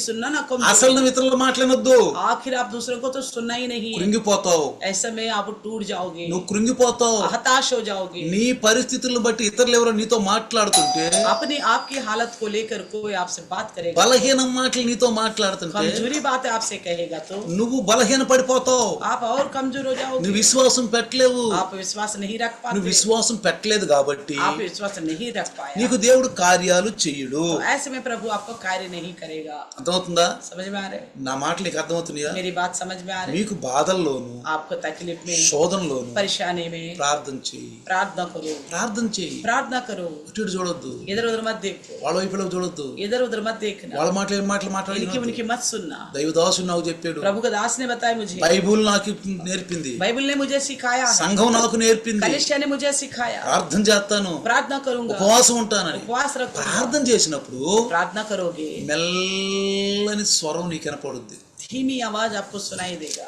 सुनना ना कम. అసలు నువ్వు ఇతరుల మాటలనొద్దు, आखिर आप दूसरों को तो सुनना ही नहीं है. కృంగిపోతావు, ऐसे में आप टूट जाओगे, నువ్వు కృంగిపోతావు. हताश हो जाओगे. నీ పరిస్థితులను బట్టి ఇతరులు ఎవరో నీతో మాట్లాడుతుంటే, अपनी आपकी हालत को लेकर कोई आपसे बात करेगा, బలహీన మాటలు నీతో మాట్లాడుతుంటే कमजोरी बात आपसे कहेगा तो నువ్వు బలహీన పడిపోతావు. आप और कमजोर हो जाओगे. నువ్వు విశ్వాసం పెట్టలేవు. आप विश्वास नहीं रख నువ్వు पाते, విశ్వాసం పెట్టలేదు కాబట్టి आप विश्वास नहीं रख पाया, నీకు దేవుడు కార్యాలు చెయ్యడు. तो ऐसे में प्रभु आपको कार्य नहीं करेगा. అర్థమవుతుందా? समझ में आ रहे, నా మాటలు నీకు అర్థమవుతున్నాయా? मेरी बात समझ में आ रही. మీకు బాధల్లోను आपको तकलीफ में, శోధనలోను परेशानी में ప్రార్థన చెయ్యి, प्रार्थना करो, ప్రార్థన చెయ్యి. प्रार्थना करो. ఇటు చూడొద్దు, इधर उधर मत देखो, వాళ్ళ వైపులో చూడొద్దు, इधर उधर मत देखना, వాళ్ళ మాటలు మాటలు इनकी మాట్లాడి उनकी मत सुनना. దైవదాసు నాకు చెప్పాడు, प्रभु का दास ने बताया मुझे, బైబుల్ నాకు నేర్పింది, बाइबल ने मुझे सिखाया है, సంఘం నాకు నేర్పింది, कलिसिया ने मुझे सिखाया. ప్రార్థన చేస్తాను, प्रार्थना करूंगा, ఉపవాసం ఉంటానని. उपवास रखूंगा. ప్రార్థన చేసినప్పుడు प्रार्थना करोगे, మెల్లని స్వరం నీకు వినపడుద్ది. धीमी आवाज आपको सुनाई देगा.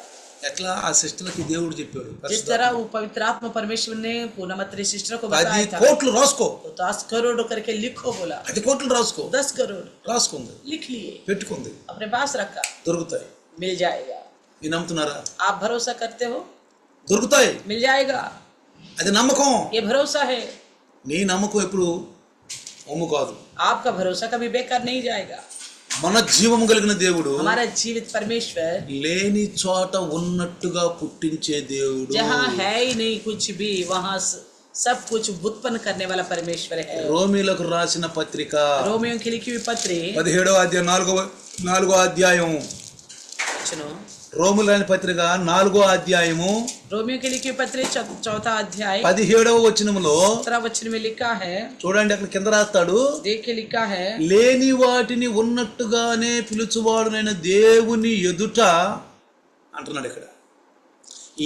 ఎట్లా ఆ సిస్టర్కి దేవుడు చెప్పాడు, जिस तरह वो पवित्र आत्मा परमेश्वर ने पूर्णमत्री सिस्टर को 10 बताया था, కోట్లు రాసుకో, तो 10 करोड़ करके लिखो बोला. 10 కోట్లు రాసుకో. 10 करोड़ రాసుకుంది, लिख लिए, పెట్టుకుంది, अपने पास रखा, దొరుకుతాయి. मिल जाएगा. మీరు నమ్ముతున్నారా? आप भरोसा करते हो, దొరుకుతాయి. मिल जाएगा. అది నమ్మకం. ये भरोसा है. నీ నమ్మకం ఎప్పుడు ఒమ్ము కాదు. आपका भरोसा कभी बेकार नहीं जाएगा. మన జీవము కలిగిన దేవుడు हमारा जीवित परमेश्वर లేని చోట ఉన్నట్టుగా పుట్టించే దేవుడు. जहाँ है ही नहीं कुछ भी, वहाँ सब कुछ उत्पन्न करने वाला परमेश्वर है. రోమీలకు రాసిన పత్రిక रोमियो की लिखी हुई पत्री 17వ అధ్యాయం 4వ అధ్యాయం, सुनो, రోమిలోని పత్రిక 4వ అధ్యాయము रोमियो की लिखी हुई पत्री 4था अध्याय 17వ వచనములో 17 वचन में लिखा है, చూడండి అక్కడ కింద రాస్తాడు, देख के लिखा है, లేని వాటిని ఉన్నట్టుగానే పిలుచువాడునైన దేవుని ఎదుట అంటున్నాడు. ఇక్కడ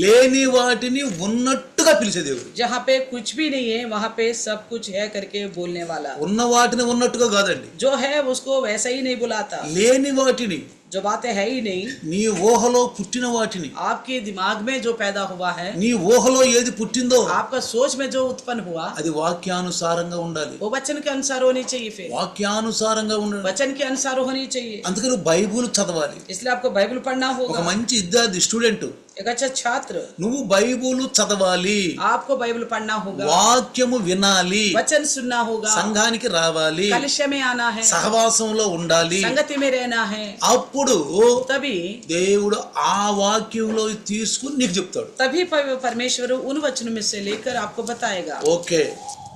లేని వాటిని ఉన్నట్టుగా పిలిచే దేవుడు. जहाँ पे कुछ भी नहीं है वहाँ पे सब कुछ है करके बोलने वाला. ఉన్న వాటిని ఉన్నట్టుగా కాదండి, जो है उसको वैसा ही नहीं बुलाता, లేని వాటిని जो बातें है ही नहीं, నీ ఊహలో పుట్టిన వాటిని, आपके दिमाग में जो पैदा हुआ है, నీ ఊహలో ఏది పుట్టిందో आपका सोच में जो उत्पन्न हुआ, అది వాక్యానుసారంగా ఉండాలి. वो वचन के अनुसार होनी चाहिए। फिर వాక్యానుసారంగా ఉండాలి. वचन के अनुसार होनी चाहिए। అందుకని నువ్వు బైబుల్ చదవాలి. इसलिए आपको बाइबल पढ़ना ఒక होगा। మంచి విద్యార్థి స్టూడెంట్ एक अच्छा छात्र, నువ్వు బైబుల్ చదవాలి, आपको बाइबल पढ़ना होगा, వాక్యము వినాలి, वचन सुनना होगा, సంఘానికి రావాలి, कलिशा में आना है, సహవాసంలో ఉండాలి. संगति में रहना है। అప్పుడు तभी దేవుడు ఆ వాక్యంలో తీసుకుని నీకు చెప్తాడు. तभी परमेश्वर उन वचनों में से लेकर आपको बताएगा। ఓకే,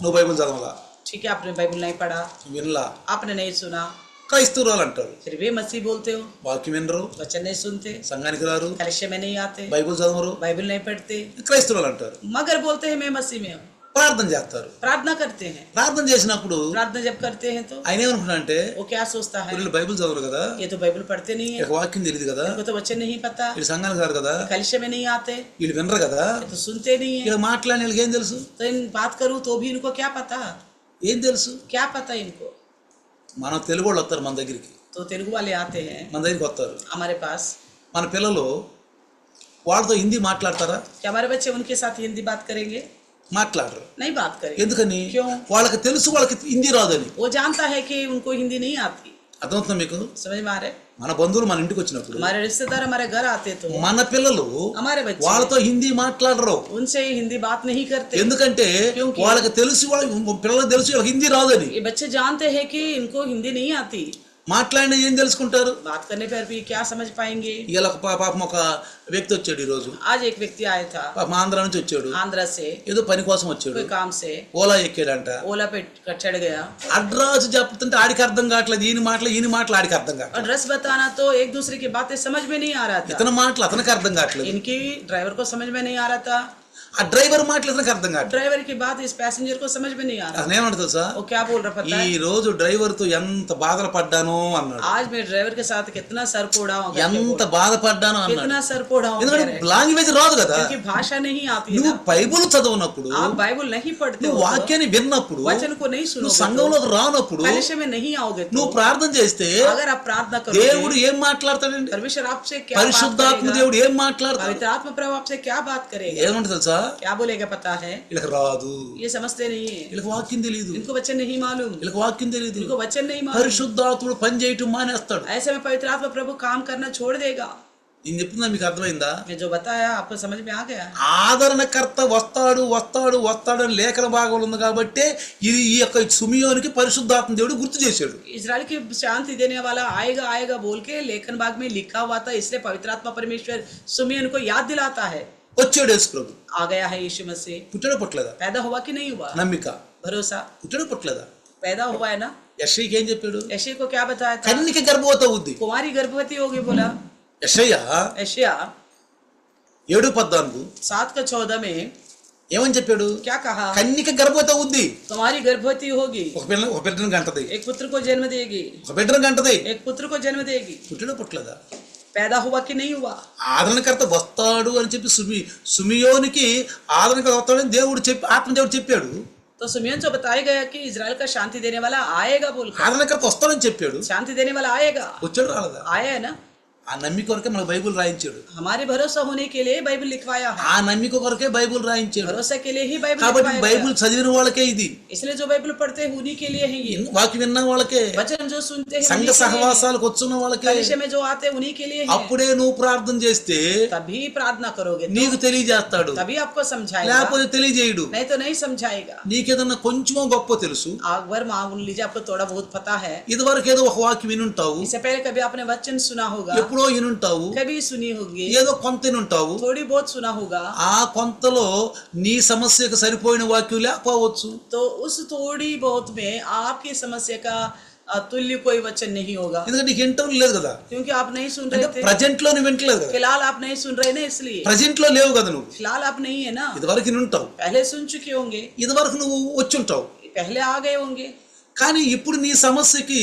నువ్వు బైబిల్ చదవాలా, ठीक है, आपने बाइबल नहीं पढ़ा, వినలా, आपने नहीं सुना, క్రైస్తవురాలు అంటారు. फिर भी मसीह बोलते हो, వాక్యం వినరు, वचन नहीं सुनते, సంఘానికి రారు, कलिशा में नहीं आते, బైబిల్ చదవరు, बाइबल नहीं पढ़ते, క్రైస్తవురాలు అంటారు. मगर बोलते हैं मैं मसीह में हूँ। ప్రార్థన చేస్తారు. प्रार्थना करते हैं, ప్రార్థన చేసినప్పుడు प्रार्थना जब करते हैं तो ఆయన ఏమనుకున్నా అంటే, वो क्या सोचता है, వీళ్ళు బైబిల్ చదవరు కదా, ये तो बाइबल पढ़ते नहीं है, వీళ్ళకి వాక్యం తెలియదు కదా, इनको तो वचन नहीं पता, వీళ్ళు సంఘానికి రారు కదా, कलिशा में नहीं आते, వీళ్ళు వినరు కదా, ये तो सुनते नहीं है। వీళ్ళు మాట్లాడిన వీళ్ళకి ఏం తెలుసు, तो इन बात करूँ तो भी इनको क्या पता, ఏం తెలుసు? क्या पता इनको। మన తెలుగు వాళ్ళు వస్తారు మన దగ్గరికి, तो तेलुगु वाले आते हैं మన దగ్గరికి వస్తారు. हमारे पास, మన పిల్లలు వాళ్ళతో హిందీ మాట్లాడతారా? क्या हमारे बच्चे उनके साथ हिंदी बात करेंगे? మాట్లాడరు. नहीं बात करेंगे। ఎందుకని? क्यों? వాళ్ళకి తెలుసు వాళ్ళకి హిందీ రాదని. वो जानता है कि उनको हिंदी नहीं आती। అర్థమవుతుందా మీకు? समझ में आ रहे? మన బంధువులు మన ఇంటికి వచ్చినప్పుడు हमारे रिश्तेदार हमारे घर आते तो మన పిల్లలు हमारे बच्चे వాళ్ళతో హిందీ మాట్లాడరు. उनसे हिंदी बात नहीं करते, ఎందుకంటే क्योंकि వాళ్ళకి తెలుసు, వాళ్ళ పిల్లలకు తెలుసు వాళ్ళకి హిందీ రాదని. ये बच्चे जानते हैं कि इनको हिंदी नहीं आती। మాట్లాడిన ఏం తెలుసుకుంటారు? बात करने पर भी क्या समझ पाएंगे? ఇలా ఒక పాపం ఒక వ్యక్తి వచ్చాడు ఈ రోజు, आज एक व्यक्ति आया था పాపం ఆంధ్ర నుంచి వచ్చాడు, आंध्र से, ఏదో పని కోసం వచ్చాడు, कोई काम से ఓలా ఎక్కాడంట. ओला पे चढ़ गया అడ్రస్ చెప్తుంటే ఆడికి అర్థం కావట్లేదు, ఈయన మాటలు ఆడికి అర్థం కావట్లేదు, और ड्रेस बताना तो एक दूसरे की बातें समझ में नहीं आ रहा था, ఇతని మాటలు అతనికి అర్థం కావట్లేదు, इनकी ड्राइवर को समझ में नहीं आ रहा था, ఆ డ్రైవర్ మాటలు ఇతనికి అర్థం కావట్లేదు. ड्राइवर की बात इस पैसेंजर को समझ में नहीं आ रहा। అతను ఏమంటారు తెలుసా? वो क्या बोल रहा पता ఈ है? రోజు డ్రైవర్ తో ఎంత బాధలు పడ్డాను అన్నాడు. आज मैं ड्राइवर के साथ कितना सर फोड़ा हूँ, ఎంత బాధపడ్డాను అన్నాడు. कितना सर फोड़ा हूँ, ఎందుకంటే లాంగ్వేజ్ రాదు కదా. क्योंकि भाषा नहीं आती है నువ్వు ना। బైబుల్ చదవనప్పుడు, आप बाइबल नहीं पढ़ते నువ్వు हो, వాక్యాన్ని విన్నప్పుడు, वचन को नहीं నువ్వు सुनोगे, సంఘంలోకి రానప్పుడు, कलिशा में नहीं आओगे, నువ్వు तो ప్రార్థన చేస్తే अगर आप प्रार्थना దేవుడు करोगे ఏం మాట్లాడతాడండి? परमेश्वर आपसे क्या बात పరిశుద్ధాత్మ करेगा? దేవుడు ఏం మాట్లాడతాడు? पवित्र आत्मा प्रभु आपसे क्या बात करेगा? ఏమంటే తెలుసా? क्या बोलेगा पता है? వీళ్ళకి రాదు, ये समझते नहीं है, వీళ్ళకి వాక్యం తెలియదు, इनको वचन नहीं मालूम, వీళ్ళకి వాక్యం తెలియదు. इनको वचन नहीं मालूम। పరిశుద్ధాత్ముడు పని చేయటం మానేస్తాడు. ऐसे में पवित्र आत्मा प्रभु काम करना छोड़ देगा। నేను చెప్తున్నా, మీకు అర్థమైందా? मैं जो बताया आपको समझ में आ गया? ఆదరణకర్త వస్తాడు అని లేఖన భాగంలో ఉంది కాబట్టి ఈ యొక్క సుమియోనికి పరిశుద్ధాత్మ దేవుడు గుర్తు చేశాడు. इजराइल की शांति देने वाला आएगा आएगा बोल के लेखन भाग में लिखा हुआ था, इसलिए पवित्र आत्मा परमेश्वर सुमियन को याद दिलाता है। వచ్చాడు యేసు ప్రభు. आ गया है यीशु मसीह। పుట్టడు పుట్టలేదా? पैदा हुआ कि नहीं हुआ? నమ్మిక. भरोसा పుట్టడు పుట్టలేదా? पैदा हुआ है ना। యెషయాకి ఏం చెప్పాడు? यशया को क्या बताया था? కన్నిక గర్భవతి అవుద్ది. कुमारी गर्भवती होगी बोला। యెషయా यशया 7:14 7:14 में ఏమని చెప్పాడు? क्या कहा? కన్నిక గర్భవతి అవుద్ది, तुम्हारी गर्भवती होगी, ఒక బిడ్డను గంటది, एक पुत्र को जन्म देगी, ఒక బిడ్డను గంటది. एक पुत्र को जन्म देगी। పుట్టడు పుట్టలేదా? पैदा हुआ कि नहीं हुआ? ఆదరణకర్త వస్తాడు అని చెప్పి సుమియోనికి ఆదరణకర్త వస్తాడని దేవుడు ఆత్మదేవుడు చెప్పాడు. तो सुमियन जो बताया गया कि इजराइल का शांति देने वाला आएगा बोलकर, ఆదరణకర్త వస్తాడని చెప్పాడు. शांति देने वाला आएगा, వచ్చాడు రాలేదా? आया है ना। ఆ నమ్మిక కొరకే మనకు బైబుల్ రాయించాడు. हमारे भरोसा होने के लिए बाइबल लिखवाया है, ఆ నమ్మిక కొరకే బైబుల్ రాయించాడు. भरोसा के लिए ही बाइबल కాబట్టి लिखवाया బైబుల్ गया। చదివిన వాళ్ళకే ఇది, इसलिए जो बाइबल पढ़ते हैं उन्हीं के लिए है ये, వాక్యం విన్న వాళ్ళకే, वचन जो सुनते हैं సంఘ उन्हीं के लिए है, సహవాసాలకు వచ్చున్న వాళ్ళకే. कलिशा में जो आते हैं उन्हीं के लिए है। అప్పుడే నువ్వు ప్రార్థన చేస్తే तभी प्रार्थना करोगे तो నీకు తెలియజేస్తాడు, तभी आपको समझाएगा, లేకపోతే తెలియజేయడు. नहीं तो नहीं समझाएगा। నీకేదన్నా కొంచెమో గొప్ప తెలుసు, अकबर मान लीजिए आपको थोड़ा बहुत पता है, ఇదివరకు ఏదో ఒక వాక్యం వినుంటావు, इससे पहले कभी आपने वचन सुना होगा, ఎప్పుడో వినుంటావు, कभी सुनी होगी, ఏదో కొంత వినుంటావు. थोड़ी बहुत सुना होगा, ఆ కొంతలో నీ సమస్యకు సరిపోయిన వాక్యం లేకపోవచ్చు. तो उस थोड़ी बहुत में आपकी समस्या का तुल्य कोई वचन नहीं होगा, ఎందుకంటే నీకు ఇంటర్వ్యూ లేదు కదా, क्योंकि आप नहीं सुन అంటే रहे थे, ప్రజెంట్ లో నువ్వు వింటలేదు కదా, फिलहाल आप नहीं सुन रहे ना, इसलिए ప్రజెంట్ లో లేవు కదా, నువ్వు फिलहाल आप नहीं है ना, ఇదివరకు వినుంటావు, पहले सुन चुके होंगे, ఇదివరకు నువ్వు వచ్చుంటావు. पहले आ गए होंगे, కానీ ఇప్పుడు నీ సమస్యకి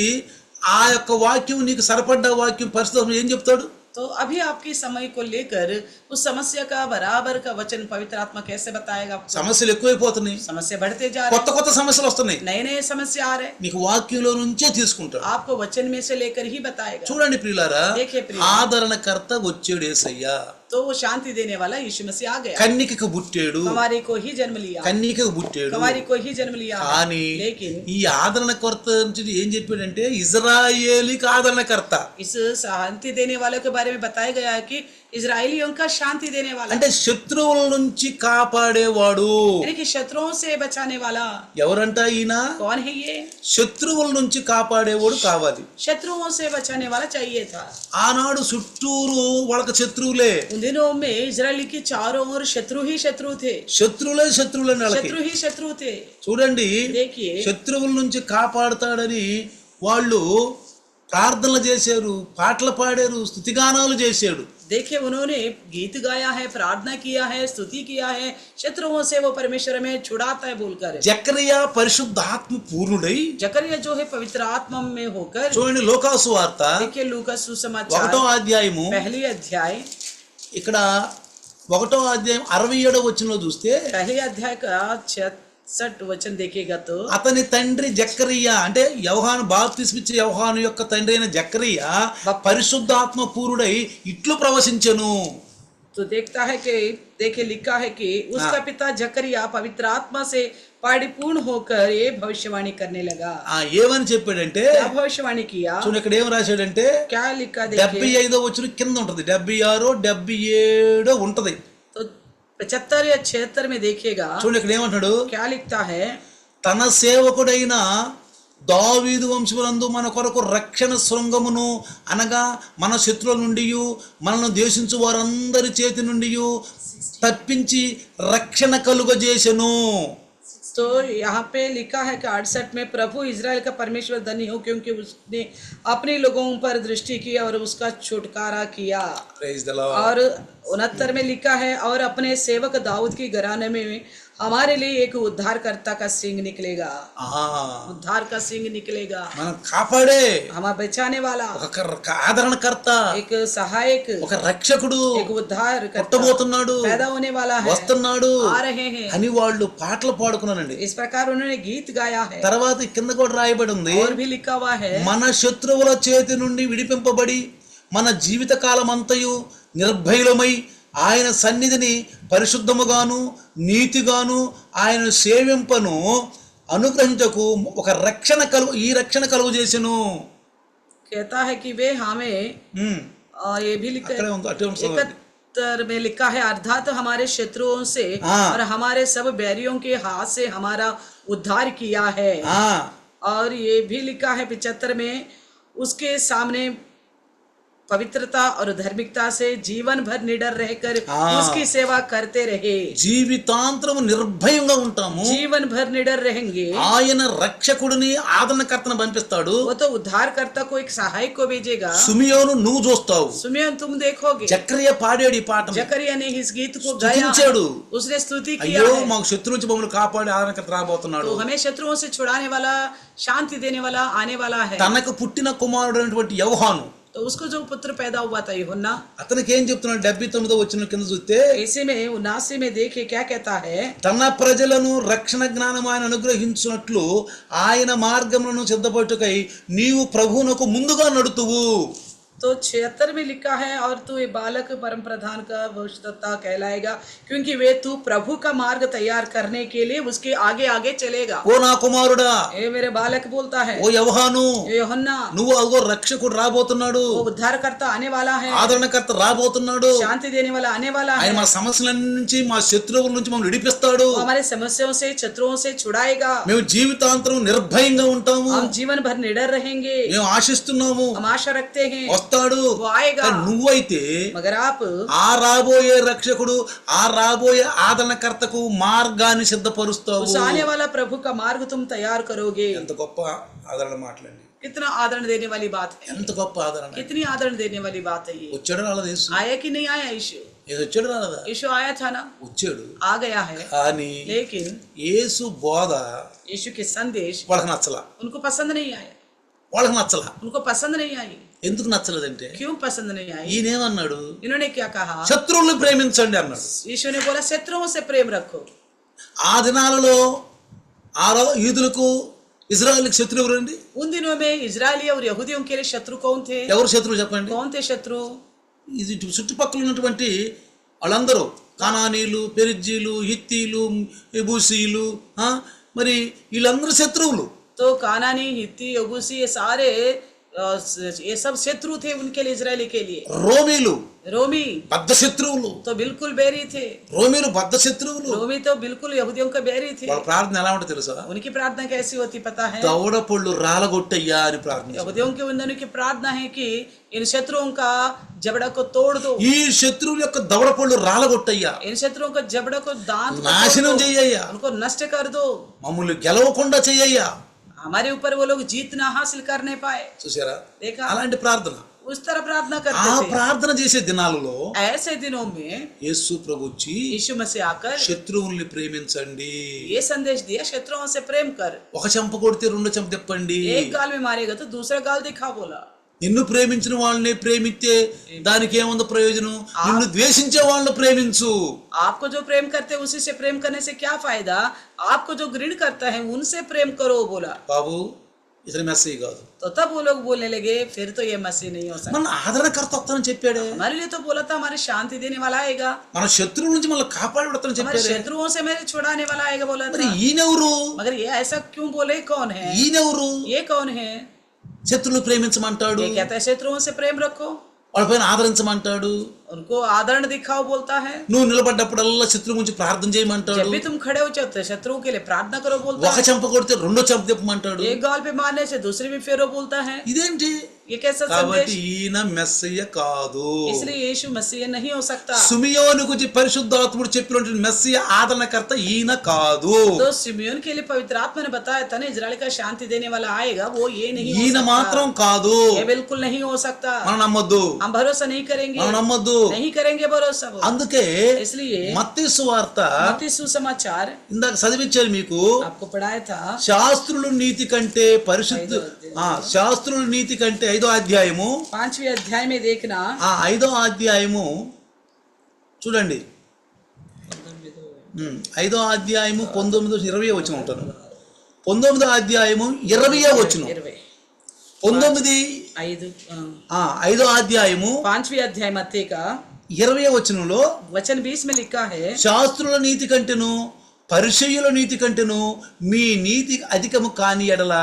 ఆ యొక్క వాక్యం, నీకు సరిపడ్డ వాక్యం పరిశుద్ధాత్మ ఏం చెప్తాడు? तो अभी आपके समय को लेकर उस समस्या का बराबर का वचन पवित्र आत्मा कैसे बताएगा आपको? సమస్యలు ఎక్కువైపోతున్నాయి, समस्या बढ़ते जा रहे కొత్త కొత్త సమస్యలు వస్తున్నాయి. नए नए समस्या आ रहे, నీకు వాక్యంలో నుంచే తీసుకుంటాడు. आपको वचन में से लेकर ही बताएगा. చూడండి ప్రియులారా, देखिए प्रिय, ఆదరణకర్త వచ్చాడు యేసయ్య. तो वो शांति देने वाला यीशु मसीह आ गया, కన్నికకు పుట్టాడు, हमारे को ही जन्म लिया, కన్నికకు పుట్టాడు. हमारी को ही जन्म लिया. కానీ लेकिन ఈ ఆదరణకర్త నుంచి ఏం చెప్పాడంటే ఇజ్రాయేలీకి ఆదరణకర్త. इस शांति देने वालों के बारे में बताया गया है कि इजरायलियों का शांति देने वाला, అంటే శత్రువుల నుంచి కాపాడేవాడు. यानी कि शत्रुओं से बचाने वाला. ఎవరంట ఈయన? कौन है ये? శత్రువుల నుంచి కాపాడేవాడు కావాలి. शत्रुओं से बचाने वाला चाहिए था. ఆనాడు చుట్టూరు వాళ్ళకి శత్రువులే, उन दिनों में इजराइल की चारों ओर शत्रु ही शत्रु थे, శత్రువులే శత్రువులని వాళ్ళకి. शत्रु ही शत्रु थे. చూడండి, देखिए, శత్రువుల నుంచి కాపాడుతాడని వాళ్ళు ప్రార్థనలు చేశారు, పాటలు పాడారు, స్తుతిగానాలు చేశాడు. देखिए उन्होंने गीत गाया है, प्रार्थना किया है, स्तुति किया है, शत्रुओं से वो परमेश्वर में छुड़ाता है बोलकर. జకరియా పరిశుద్ధాత్మ పూర్ణుడై, जकरिया जो है पवित्र आत्मा में होकर, చూడండి లోకాసు వార్త देखिए लूका 1వ सुसमाचार అధ్యాయము, पहली अध्याय, ఇక్కడ 1వ అధ్యాయం 67వ వచనంలో చూస్తే पहले अध्याय का 66 वचन देखेगा तो అతని తండ్రి జకరియా, అంటే యోహాను బాప్తిస్మిచ్చే యోహాను యొక్క తండ్రి అయిన జకరియా పరిశుద్ధాత్మ పూరుడై ఇట్లు ప్రవశించెను. तो देखता है कि देखिए लिखा है कि उसका पिता जकरिया पवित्र आत्मा से परिपूर्ण होकर ये भविष्यवाणी करने लगा. ఏమని చెప్పాడంటే, क्या भविष्यवाणी किया? చూడండి ఇక్కడ ఏం రాశాడంటే क्या लिखा देखिए, 75వ వచనం కింద ఉంటది, 76 77 ఉంటది. तो 75 या 76 में देखिएगा చూడండి ఇక్కడ ఏమంటాడు, क्या लिखता है, తన సేవకుడైన దావీదు వంశమునందు మన కొరకు రక్షణ శృంగమును, అనగా మన శత్రువుల నుండి మనల్ని దేశించు వారందరి చేతి నుండి తప్పించి రక్షణ కలుగజేసెను. तो यहाँ पे लिखा है कि 68 में प्रभु इजराइल का परमेश्वर धन्य हो क्योंकि उसने अपने लोगों पर दृष्टि की और उसका छुटकारा किया. Praise the Lord. और 69 में लिखा है, और अपने सेवक दाऊद की घराने में हमारे लिए एक उद्धारकर्ता का सिंह निकलेगा. उद्धार का सिंह निकलेगा, మనం కాపాడే हमारा बचाने वाला, ఒక ఆదరణకర్త, एक सहायक, ఒక రక్షకుడు एक उद्धारकर्ता పుట్టబోతున్నాడు, पैदा होने वाला है, వస్తున్నాడు आ रहे हैं. అని వాళ్ళు పాటలు పాడుకున్నారండి. इस प्रकार उन्होंने गीत गाया है. తర్వాత కింద కూడా రాయబడి ఉంది, और भी लिखा हुआ है, మన శత్రువుల చేతి నుండి విడిపింపబడి మన జీవిత కాలం అంతయు నిర్భయులమై ఆయన సన్నిధిని పరిశుద్ధముగాను నీతిగాను ఆయన సేవింపను అనుగ్రహించకు ఒక ఈ రక్షణ కలుగు చేసెను. कहता है कि वे हमें ये भी लिखा है, 71 में लिखा है, अर्थात हमारे शत्रुओं से और हमारे सब बैरियों के हाथ से हमारा उद्धार किया है. और ये भी लिखा है 75 में, उसके सामने पवित्रता और धार्मिकता से जीवन भर निडर रहकर उसकी सेवा करते रहे. జీవితాంతరము నిర్భయంగా ఉంటాము, जीवन भर निडर रहेंगे. ఆయన రక్షకుడిని ఆదరణకర్తను పంపిస్తాడు. वो तो उद्धारकर्ता को एक सहायक को भेजेगा. సుమియోను నువ్వు చూస్తావు, सुमियोन तुम देखोगे. జకరియా పాడాడు ఈ పాట, जकरिया ने इस गीत को गाया, స్తుతించాడు. उसने स्तुति किया అయ్యో है. మాకు శత్రు నుంచి మమ్మల్ని కాపాడే ఆదరణకర్త రాబోతున్నాడు, तो हमें शत्रुओं से छुड़ाने वाला, शांति देने वाला आने वाला है. తనకు పుట్టిన కుమారుడు అయినటువంటి యోహాను, तो उसको जो पुत्र पैदा हुआ था यूहन्ना, అతనికి ఏం చెప్తున్నాడు 79వ వచనం కింద చూస్తే, ऐसे में 79 में देखे क्या कहता है, తన ప్రజలను రక్షణ జ్ఞానం ఆయన అనుగ్రహించినట్లు ఆయన మార్గములను సిద్ధపట్టుకై నీవు ప్రభువునకు ముందుగా నడుతువు. तो 76 में लिखा है, और तू ये बालक परम प्रधान का भविष्यद्वक्ता कहलाएगा क्योंकि वे तू प्रभु का मार्ग तैयार करने के लिए उसके आगे आगे चलेगा. ఓ నా కుమారుడా, ये मेरे बालक बोलता है, ఓ యోహాను, ये यूहन्ना, నువ్వు అగో రక్షకుడు రాబోతున్నాడు, वो उद्धारकर्ता आने वाला है, ఆదరణకర్త రాబోతున్నాడు, शांति देने वाला आने वाला ఆయన है. మా సమస్యల నుంచి మా శత్రువుల నుంచి మమ్మల్ని విడిపిస్తాడు, वो हमारे समस्याओं से, शत्रुओं से छुड़ाएगा. మేము జీవితాంతరం నిర్భయంగా ఉంటాము, हम जीवन भर निडर रहेंगे, మేము ఆశిస్తున్నాము, हम आशा रखते हैं, వస్తాడు. वो आएगा. కానీ నువ్వైతే मगर आप ఆ రాబోయే రక్షకుడు, ఆ రాబోయే ఆదరణకర్తకు మార్గాన్ని సిద్ధపరుస్తావు. उस आने वाला प्रभु का मार्ग तुम तैयार करोगे. ఎంత గొప్ప ఆదరణ మాటలండి, कितना आदरण देने वाली बात है, ఎంత గొప్ప ఆదరణ. कितनी आदरण देने वाली बात है ये. వచ్చాడు రాలేదు యేసు, आया कि नहीं आया यीशु? యేసు వచ్చాడు రాలేదా? यीशु आया था ना, వచ్చాడు. आ गया है. కానీ लेकिन యేసు బోధ यीशु के संदेश వాళ్ళకి నచ్చలా. उनको पसंद नहीं आया. వాళ్ళకి నచ్చలా. उनको पसंद नहीं आई। ఎందుకు నచ్చలేదంటే क्यों पसंद नहीं आई? ఈయనేమన్నాడు, इन्होंने क्या कहा? శత్రువుల్ని ప్రేమించండి అన్నాడు. यीशु ने बोला शत्रुओं से प्रेम रखो। ఆ దినాలలో యూదులకు ఇజ్రాయెల్కి శత్రువు ఎవరండి? उन दिनों में इजरायली और यहूदियों के लिए शत्रु कौन थे? ఎవరు శత్రువు చెప్పండి? कौन थे शत्रु? ఇది చుట్టుపక్కల ఉన్నటువంటి వాళ్ళందరూ కానానీయులు, పెరిజ్జీలు, హిత్తీలు, ఎబూసీలు, మరి వీళ్ళందరూ శత్రువులు. तो कानानी, हित्ती, यबूसी ये सारे ये सब शत्रु थे उनके लिए, इजरायली के लिए। రోమీలు रोमी బద్ధ శత్రువులు. तो बिल्कुल बैरी थे। రోమీలు బద్ధ శత్రువులు. रोमी तो बिल्कुल यहूदियों का बैरी थे। వాళ్ళ ప్రార్థన ఎలా ఉంటుందో తెలుసా? उनकी प्रार्थना कैसी होती पता है? దవడ పళ్ళు రాలగొట్టయ్యా అని ప్రార్థన. यहूदियों के उन की प्रार्थना है कि इन शत्रुओं का जबड़ा को तोड़ दो। ఈ శత్రువుల యొక్క దవడ పళ్ళు రాలగొట్టయ్యా, इन शत्रुओं का जबड़ा को दांत को నాశనం तोड़ दो, చెయ్యయ్యా, उनको नष्ट कर दो, మమ్మల్ని గెలవకుండా చెయ్యయ్యా. हमारे ऊपर वो लोग जीत ना हासिल करने पाए। చూసారా? देखा? అలాంటి ప్రార్థన. उस तरह प्रार्थना ఆ करते थे। ప్రార్థన చేసే దినాలలో ऐसे दिनों में యేసు ప్రభు వచ్చి यीशु मसीह आकर శత్రువుల్ని ప్రేమించండి, ये संदेश दिया, शत्रुओं से प्रेम कर। ఒక చెంప కొడితే రెండు చెంప తిప్పండి, एक गाल में मारेगा तो दूसरा गाल दिखा बोला। నిన్ను ప్రేమించిన వాళ్ళని ప్రేమిస్తే దానికి ఏముందో ప్రయోజనం? నిన్ను ద్వేషించే వాళ్ళని ప్రేమించు. आपको जो प्रेम करते हैं उसी से प्रेम करने से क्या फायदा? आपको जो घृण करता है उनसे प्रेम करो बोला। బాబు ఇతని మెస్సేజ్ కాదు, तो तब वो लोग बोलने लगे फिर तो ये मसीह नहीं हो सकता। మన ఆదరణకర్త వస్తానని చెప్పాడే, हमारे लिए तो बोला था हमारी शांति देने वाला आएगा, మన శత్రువుల నుంచి మనల్ని కాపాడతానని हमारे చెప్పాడే. शत्रुओं से मेरे छुड़ाने वाला आएगा बोला మరి था। ఈయనెవరు? मगर ये ऐसा क्यों बोले? कौन है ఈయనెవరు? ये? कौन है? శత్రువులు ప్రేమించమంటాడు, ये कहता है शत्रुओं से प्रेम रखो, వాళ్ళపైన ఆదరించమంటాడు, उनको आदरण दिखाओ बोलता है। నువ్వు నిలబడ్డప్పుడల్లా శత్రువు గురించి ప్రార్థన చేయమంటాడు, जब भी तुम खड़े हो जाते शत्रुओं के लिए प्रार्थना करो बोलता ఒక है। చెంప కొడితే రెండో చెంప తిప్పమంటాడు. एक गाल पे मारने से दूसरे भी फेरो बोलता है। ఇదేంటి? ये कैसा కాబట్టి संदेश? ఈయన మెస్సయ్య కాదు. इसलिए यीशु मसीह नहीं हो सकता। సిమియోను గురించి పరిశుద్ధాత్ముడు చెప్పినటువంటి మెస్సయ్య ఆదరణకర్త ఈయన కాదు. तो सिमियोन के लिए पवित्र आत्मा ने बताया था ना इजराइल का शांति देने वाला आएगा, वो ये नहीं हो ఈయన सकता। మాత్రం కాదు. ये बिल्कुल नहीं हो सकता। మనం నమ్మొద్దు, हम भरोसा नहीं करेंगे, మనం నమ్మొద్దు. नहीं करेंगे भरोसा वो। అందుకే इसलिए మత్తయి సువార్త मत्ती सुसमाचार ఇందాక చదివించారు మీకు. आपको पढ़ाया था। శాస్త్రుల నీతి కంటే శాస్త్రుల నీతి కంటే 5వ అధ్యాయము 5वें अध्याय में देखना। 5వ అధ్యాయము చూడండి, 5వ అధ్యాయము 19-20 వచ్చిన ఉంటాను. 19వ అధ్యాయము 20 వచ్చిన 19 5వ అధ్యాయము 5वें अध्याय मत्ती का 20 వచనంలో वचन 20 में लिखा है, శాస్త్రుల నీతి కంటేను పరిసయ్యుల నీతి కంటేను మీ నీతి అధికము కాని ఎడల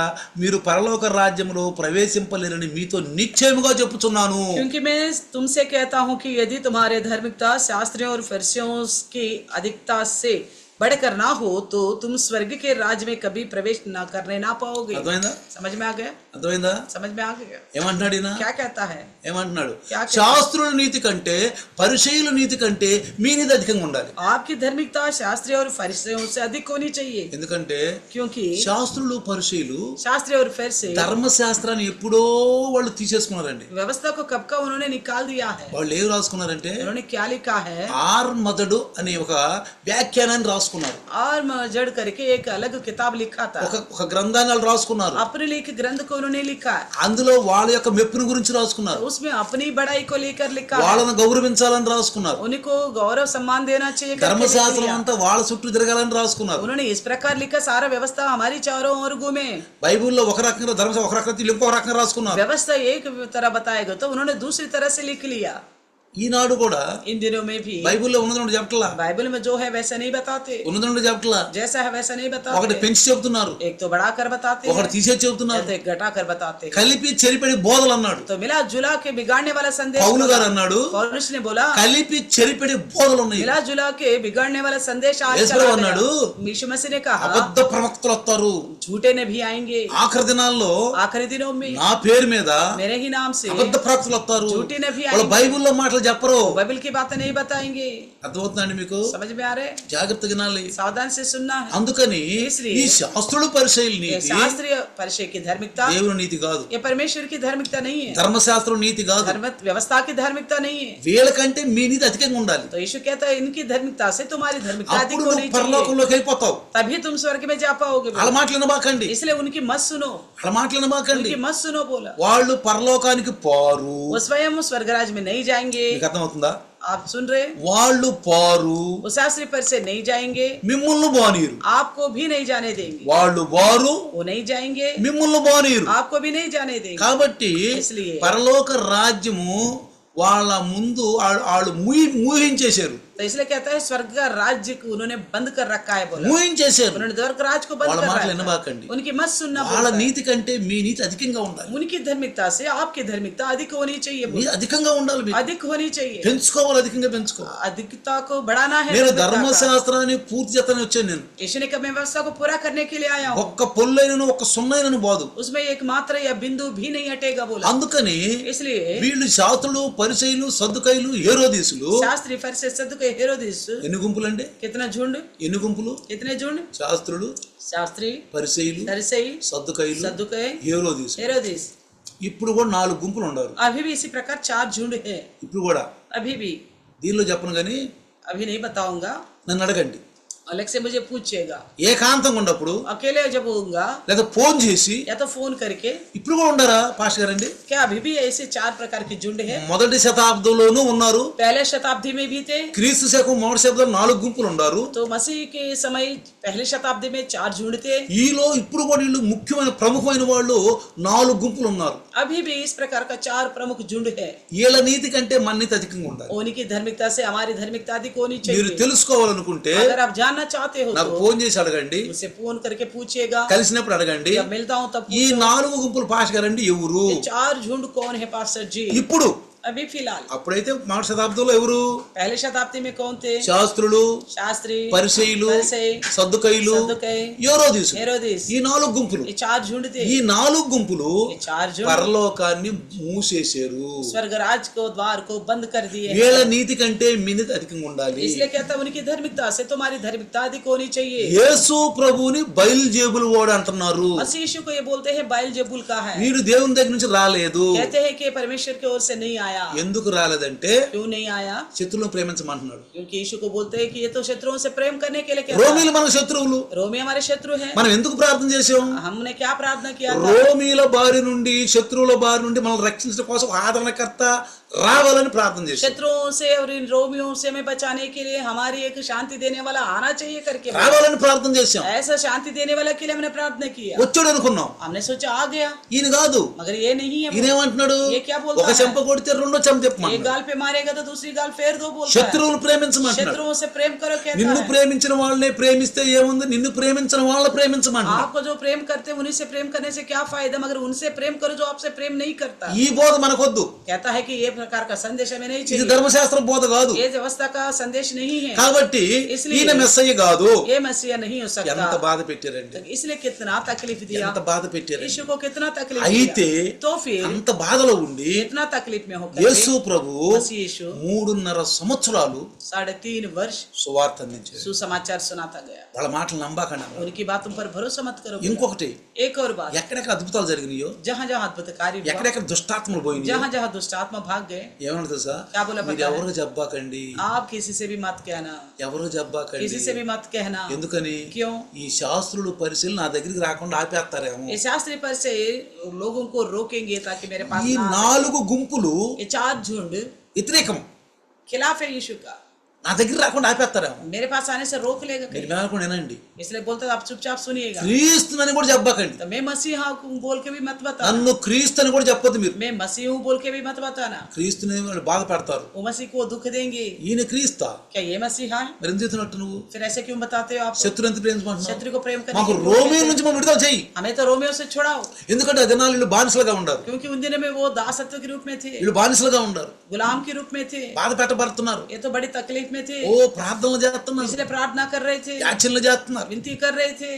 మీరు పరలోక రాజ్యములో ప్రవేశింపలేరని మీతో నిశ్చయముగా చెప్పుచున్నాను. क्योंकि मैं तुमसे कहता हूँ कि यदि तुम्हारे धार्मिकता शास्त्रियों और फरिसियों की अधिकता से बढ़कर ना हो तो तुम स्वर्ग के राज्य में कभी प्रवेश ना करने ना पाओगे। అర్థమైందా? समझ में आ गया? అర్థమైందా? समझ में आ गया? ఏమంటున్నాడు ఈయన? क्या कहता है? ఏమంటున్నాడు? क्या कहता है? శాస్త్రుల నీతి కంటే పరిసయ్యుల నీతి కంటే మీ నీతి అధికంగా ఉండాలి. आपकी धार्मिकता शास्त्रियों और फरिसियों से अधिक होनी चाहिए। ఎందుకంటే क्योंकि శాస్త్రులు పరిసయ్యులు शास्त्री और फरिसी ధర్మశాస్త్రాన్ని ఎప్పుడో వాళ్ళు తీసేసుకున్నారండి. व्यवस्था को कब का उन्होंने निकाल दिया है। వాళ్ళు ఏం రాసుకున్నారంటే उन्होंने क्या लिखा है? ఆర్మదడు అనే ఒక వ్యాఖ్యానాన్ని రాసుకున్నారు. और जड़ करके एक अलग किताब लिखा था। ఒక గ్రంథాన్ని వాళ్ళు రాసుకున్నారు. अपने लिए एक ग्रंथ को उन्होंने लिखा है। అందులో వాళ్ళ యొక్క మెప్పును గురించి రాసుకున్నారు. उसमें अपनी बड़ाई को लेकर लिखा है। వాళ్ళను గౌరవించాలని రాసుకున్నారు. उनको गौरव सम्मान देना चाहिए करके लिख ధర్మశాస్త్రం लिया। అంతా వాళ్ళ చుట్టూ తిరగాలని రాసుకున్నారు. उन्होंने इस प्रकार लिखा सारा व्यवस्था हमारी चारों ओर घूमे। బైబిల్లో ఒక రకంగా ధర్మశాస్త్రం ఒక రకంగా ఇంకో రకంగా రాసుకున్నారు. व्यवस्था एक तरह बताएगा तो उन्होंने दूसरी तरह से लिख लिया। ఈనాడు కూడా इन दिनों में भी బైబిల్లో ఉన్నదండి చెప్పట్లా, बाइबल में जो है वैसा नहीं बताते, ఉన్నదండి చెప్పట్లా. जैसा है वैसा नहीं ఒకటి बताते। పెంచి చెబుతున్నారు, एक तो बढ़ा कर बताते ఒకటి हैं, తీసేసి చెబుతున్నారు. एक घटा कर बताते हैं। కలిపి చెరిపడి బోధలు అన్నాడు तो मिला जुला के बिगाड़ने वाला संदेश పౌలు बोला। గారు అన్నాడు, पौलुस ने बोला కలిపి చెరిపడి బోధలు ఉన్నాయి. मिला जुला के बिगाड़ने वाला संदेश आज యేసు चला అన్నాడు, गया। यीशु मसीह ने कहा అబద్ధ ప్రవక్తలు వస్తారు. झूठे ने भी आएंगे। ఆఖరి దినాల్లో आखिरी दिनों में నా పేరు మీద मेरे ही नाम से అబద్ధ ప్రవక్తలు వస్తారు. झूठे ने भी వాళ్ళు आएंगे। బైబిల్లో మాటలు చెప్పరు. बाइबल की बातें नहीं बताएंगे। అర్థమవుతుందండి మీకు? समझ में आ रहे? జాగ్రత్తగా వినాలి. सावधान से सुनना है। అందుకని इसलिए ఈ శాస్త్రులు పరిచయుల ये నీతి शास्त्रीय परिचय की धार्मिकता దేవుని నీతి కాదు, ये परमेश्वर की धार्मिकता नहीं है, ధర్మశాస్త్రం నీతి కాదు. धर्म व्यवस्था की धार्मिकता नहीं है। వీళ్ళకంటే మీ నీతి అధికంగా ఉండాలి. तो यीशु कहता है इनकी धार्मिकता से तुम्हारी धार्मिकता अधिक అప్పుడు होनी నువ్వు चाहिए, పరలోకంలోకి వెళ్ళిపోతావు. तभी तुम स्वर्ग में जा पाओगे। వాళ్ళ మాటలు వినబాకండి, इसलिए उनकी मत सुनो, వాళ్ళ మాటలు వినబాకండి. उनकी मत सुनो बोला। వాళ్ళు పరలోకానికి పారు. वो स्वयं स्वर्गराज में नहीं जाएंगे। మీకు అర్థమవుతుందా? आप सुन रहे? వాళ్ళు పారు, वो शास्त्री पर से नहीं जाएंगे, మిమ్ముల్ని బానీరు. आपको भी नहीं जाने देंगे। వాళ్ళు బారు, वो नहीं जाएंगे, మిమ్ముల్ని బానీరు. आपको भी नहीं जाने देंगे। కాబట్టి इसलिए పరలోక రాజ్యము వాళ్ళ ముందు వాళ్ళు ఊహించేశారు. तो इसलिए कहता है स्वर्ग का राज्य को उन्होंने बंद कर रखा है बोला। ఊహించేశారు. उन्होंने स्वर्ग राज को बंद వాళ్ళ कर మాటలు रखा है। వినబాకండి. उनकी मत सुनना వాళ్ళ बोलता है। నీతి కంటే మీ నీతి అధికంగా ఉండాలి. उनकी धार्मिकता से आपकी धार्मिकता अधिक होनी चाहिए మీ बोला। అధికంగా ఉండాలి. మీకు अधिक होनी चाहिए, పెంచుకోవాలి, అధికంగా పెంచుకోవాలి. अधिकता को बढ़ाना है। నేను धार्मिकता का। ధర్మశాస్త్రాన్ని పూర్తి చేస్తాను వచ్చాను. నేను यीशु ने कभी व्यवस्था को पूरा करने के लिए आया हूँ, ఒక్క పొల్లైనను ఒక్క సున్నైనను బాదు. उसमें एक मात्र या बिंदु भी नहीं हटेगा बोला। అందుకని इसलिए వీళ్ళు శాస్త్రులు పరిసయ్యులు సద్దుకైలు హేరోదీసులు शास्त्री फरीसी सद्दुकई हेरोदिस ఎన్ని గుంపులండి? कितना झुंड, ఎన్ని గుంపులు? कितने झुंड? శాస్త్రులు, शास्त्री, పరిసయ్యులు, फरीसी, సద్దుకైలు, सद्दुकई, హేరోదీసు. हेरोदिस। ఇప్పుడు కూడా 4 గుంపులు ఉన్నారు. अभी भी इसी प्रकार 4 झुंड है। ఇప్పుడు కూడా अभी भी, దీనిలో చెప్పను కానీ अभी नहीं बताऊंगा, నన్ను అడగండి. अलग से मुझे पूछिएगा। ఏకాంతంగా ఉన్నప్పుడు अकेले जब होऊंगा లేదా ఫోన్ చేసి या तो फोन करके, ఇప్పుడు కూడా ఉండరా పాస్టర్ గారండి? क्या अभी भी ऐसे 4 प्रकार के झुंड है? మొదటి శతాబ్దంలోనూ ఉన్నారు. पहले शताब्दी में भी थे, క్రీస్తు శకం మొదటి శతాబ్దంలో 4 గుంపులు ఉన్నారు. तो मसीह के समय पहले शताब्दी में 4 झुंड थे। ఈలో ఇప్పుడు కూడా వీళ్ళు ముఖ్యమైన ప్రముఖమైన వాళ్ళు 4 గుంపులు ఉన్నారు. अभी भी इस प्रकार का 4 प्रमुख झुंड है। వీళ్ళ నీతి కంటే మన నీతి అధికంగా ఉండాలి. उनकी धार्मिकता से हमारी धार्मिकता अधिक होनी మీరు चाहिए। తెలుసుకోవాలనుకుంటే अगर आप जानना चाहते हो నాకు तो ఫోన్ చేసి అడగండి, मुझसे फोन करके पूछिएगा, కలిసినప్పుడు అడగండి. जब मिलता हूँ तब ఈ पूछो। 4 గుంపులు పాస్టర్ గారండి ఎవరు? ये 4 झुंड कौन है पास्टर जी? ఇప్పుడు अभी फिलहाल అప్పుడైతే మొదటి శతాబ్దంలో ఎవరు? पहले शताब्दी में कौन थे? శాస్త్రులు, शास्त्री, పరిసయ్యులు, फरीसी, సద్దుకైలు, सद्दुकई, హేరోదీసు. हेरोदिस। ఈ 4 గుంపులు, ये 4 झुंड थे। ఈ 4 గుంపులు ये 4 झुंड పరలోకాన్ని మూసేశారు. स्वर्ग राज को द्वार को बंद कर दिए हैं। వీళ్ళ నీతి కంటే మీ నీతి అధికంగా ఉండాలి. इसलिए कहता है उनकी धार्मिकता से तुम्हारी धार्मिकता अधिक होनी चाहिए। యేసు ప్రభువుని బయలుజేబులు వాడు అంటున్నారు. मसीह यीशु को ये बोलते हैं बाइल जेबुल का है, వీడు దేవుని దగ్గర నుంచి రాలేదు. कहते हैं कि परमेश्वर की ओर से नहीं आया। ఎందుకు రాలేదంటే क्यों नहीं आया? శత్రువులను ప్రేమించమంటున్నాడు. क्योंकि यीशु को बोलते हैं कि ये तो शत्रुओं से प्रेम करने के लिए कहता రోమీలు మన శత్రువులు. है। रोमी हमारे शत्रु हैं। మనం ఎందుకు ప్రార్థన చేసాం? हमने क्या प्रार्थना किया था? రోమీల బారి నుండి, శత్రువుల బారి నుండి మనల్ని రక్షించడం కోసం ఆదరణకర్త రావాలని ప్రార్థన చేసాం. शत्रुओं से और इन रोमियों से हमें बचाने के लिए हमारी एक शांति देने वाला आना चाहिए करके రావాలని ప్రార్థన చేసాం. ऐसा शांति देने वाला के लिए हमने प्रार्थना किया। వచ్చాడు అనుకున్నాం. हमने सोचा आ गया, ఈయన కాదు. मगर ये नहीं है। ఈయనేమంటున్నాడు? ये क्या बोलता ఒక है? చెంప కొడితే రెండో చెంప एक చెప్పమన్నాడు. गाल पे मारेगा तो दूसरी गाल फेर दो बोलता है। శత్రువులను ప్రేమించమంటున్నాడు. शत्रुओं से प्रेम करो कहता నిన్ను है। ప్రేమించిన వాళ్ళనే ప్రేమిస్తే ఏముంది? నిన్ను ప్రేమించిన వాళ్ళ ప్రేమించమంటున్నాడు. आपको जो प्रेम करते हैं उन्हीं से प्रेम करने से क्या फायदा, मगर उनसे प्रेम करो जो आपसे प्रेम नहीं करता। ఈ బోధ మనకొద్దు. कहता है कि ये प्रकार का संदेश हमें नहीं ఇది चाहिए, ధర్మశాస్త్ర బోధ కాదు. ये व्यवस्था का संदेश नहीं है, కాబట్టి इसलिए ఈయన మెస్సయ్య కాదు. ये मसीहा नहीं हो सकता। ఎంత బాధ పెట్టారండి, तो इसलिए कितना तकलीफ दिया, ఎంత బాధ పెట్టారండి. यीशु को कितना तकलीफ అయితే दिया। तो फिर అంత బాధలో ఉండి कितना तकलीफ में होकर యేసు ప్రభు मसीह यीशु 3.5 సంవత్సరాలు 3.5 वर्ष సువార్త అందించారు. सुसमाचार सुनाता गया। వాళ్ళ మాటలు నమ్మకండి. उनकी बातों पर भरोसा मत करो। ఇంకొకటి, एक और बात, ఎక్కడెక్కడ అద్భుతాలు జరిగినాయో, जहाँ जहाँ अद्भुत कार्य हुआ, ఎక్కడెక్కడ దుష్టాత్మలు పోయినాయో, जहाँ जहाँ दुष्ट आत्मा भाग गए, ఏమన్నా తెలుసా? क्या बोला మీరు पता है? ఎవరు చెప్పకండి, आप किसी से भी मत कहना, ఎవరు చెప్పకండి. किसी से भी मत कहना। ఎందుకని? क्यों? ఈ శాస్త్రులు పరిశీలన నా దగ్గరికి రాకుండా ఆపేస్తారేమో. ये शास्त्री पर से लोगों को रोकेंगे ताकि मेरे पास ఈ ना आए। 4 గుంపులు ये 4 झुंड వ్యతిరేకం. खिलाफ है यीशु का, నా దగ్గర రాకుండా ఆపేస్తారేమో. मेरे पास आने से रोक लेगा మీరు कहीं। మేలకుండా వినండి. इसलिए बोलते आप चुपचाप सुनिएगा। క్రీస్తునని కూడా చెప్పకండి. तो मैं मसीहा हूँ बोल के भी मत बताना, నన్ను క్రీస్తుని కూడా చెప్పొద్దు మీరు. मैं मसीह हूँ बोल के भी मत बताना। క్రీస్తుని వాళ్ళు బాధపడతారు. वो मसीह को दुख देंगे। ఈయన క్రీస్తా? क्या ये मसीहा है? మరి ఎందుకు చెప్తున్నట్టు నువ్వు? फिर ऐसे क्यों बताते हो आप? శత్రు ఎంత ప్రేమించమంటున్నావు? शत्रु को प्रेम करने మాకు की क्यों రోమియో कहते నుంచి మనం విడుదల చేయి. हैं? हमें तो रोमियो से छुड़ाओ, ఎందుకంటే ఆ దినాలు వీళ్ళు బానిసలుగా ఉండారు. क्योंकि उन दिनों में वो दासत्व के रूप में थे, వీళ్ళు బానిసలుగా ఉండారు, गुलाम के रूप में थे, బాధ పెట్టబడుతున్నారు. ये तो बड़ी तकलीफ में थे, ఓ ప్రార్థనలు చేస్తున్నారు, इसलिए प्रार्थना कर रहे थे, యాచనలు చేస్తున్నారు. विनती कर रहे थे।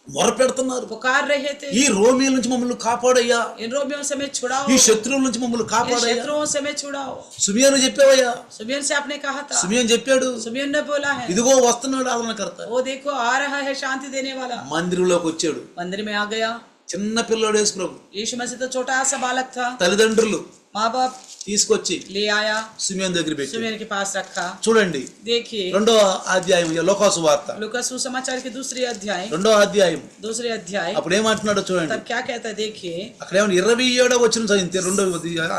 మొరపెడుతున్నారు, पुकार रहे थे, ఈ రోమిల నుంచి మమ్మల్ని కాపాడయ్యా, इन रोमियों से मैं छुड़ाओ, ఈ శత్రువుల నుంచి మమ్మల్ని इन కాపాడయ్యా. शत्रुओं से मैं छुड़ाओ. సిమియోను చెప్పావయ్యా, सुमियन से आपने कहा था, సిమియోను చెప్పాడు, सुमियन ने बोला है, ఇదిగో వస్తున్నాడు ఆదరణకర్త. वो देखो आ रहा है शांति देने वाला. మందిరంలోకి వచ్చాడు, मंदिर में आ गया. చిన్న పిల్లోడు యేసు ప్రభు. यीशु मसीह तो छोटा सा बालक था. తల్లిదండ్రులు माँ बाप తీసుకొచ్చి ले आया, సిమియోను దగ్గర పెట్టి. सुमियन के पास रखा. చూడండి देखिए 2వ అధ్యాయం లోకాసు వార్త लूका सुसमाचार की दूसरी अध्याय, 2వ అధ్యాయం दूसरे अध्याय, అప్పుడు ఏమంటున్నాడో చూడండి. तब क्या कहता है देखिए. అక్కడ ఏమన్నా 27వ వచనం చదివితే 2వ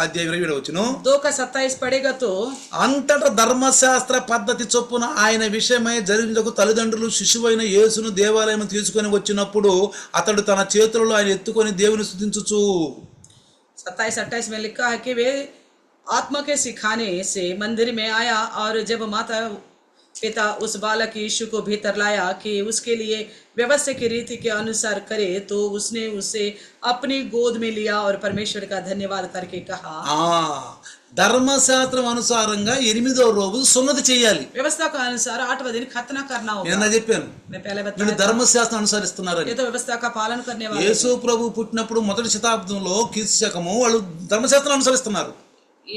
అధ్యాయం 27వ వచనం. 2:27 పడేగా तो అంతటా ధర్మశాస్త్ర పద్ధతి చొప్పున ఆయన విషయమై జరిగించకు తల్లిదండ్రులు శిశువైన యేసును దేవాలయం తీసుకొని వచ్చినప్పుడు అతడు తన చేతులలో ఆయన ఎత్తుకొని దేవుని స్తుతించుచు. 27-28 में लिखा है कि वे आत्मा के सिखाने से मंदिर में आया और जब माता पिता उस बालक यीशु को भीतर लाया कि उसके लिए व्यवस्था की रीति के अनुसार करे, तो उसने उसे अपनी गोद में लिया और परमेश्वर का धन्यवाद करके कहा. ధర్మశాస్త్రం అనుసారంగా 8వ రోజు సున్నతి చేయాలి. व्यवस्था का अनुसार 8वां दिन खतना करना होगा. నేను చెప్పాను, मैं पहले వీళ్ళు बताया था, ధర్మశాస్త్రం అనుసరిస్తున్నారని. ये तो व्यवस्था का पालन करने वाले యేసు ప్రభు పుట్టినప్పుడు మొదటి శతాబ్దంలో క్రీస్తు శకము వాళ్ళు ధర్మశాస్త్రం అనుసరిస్తున్నారు.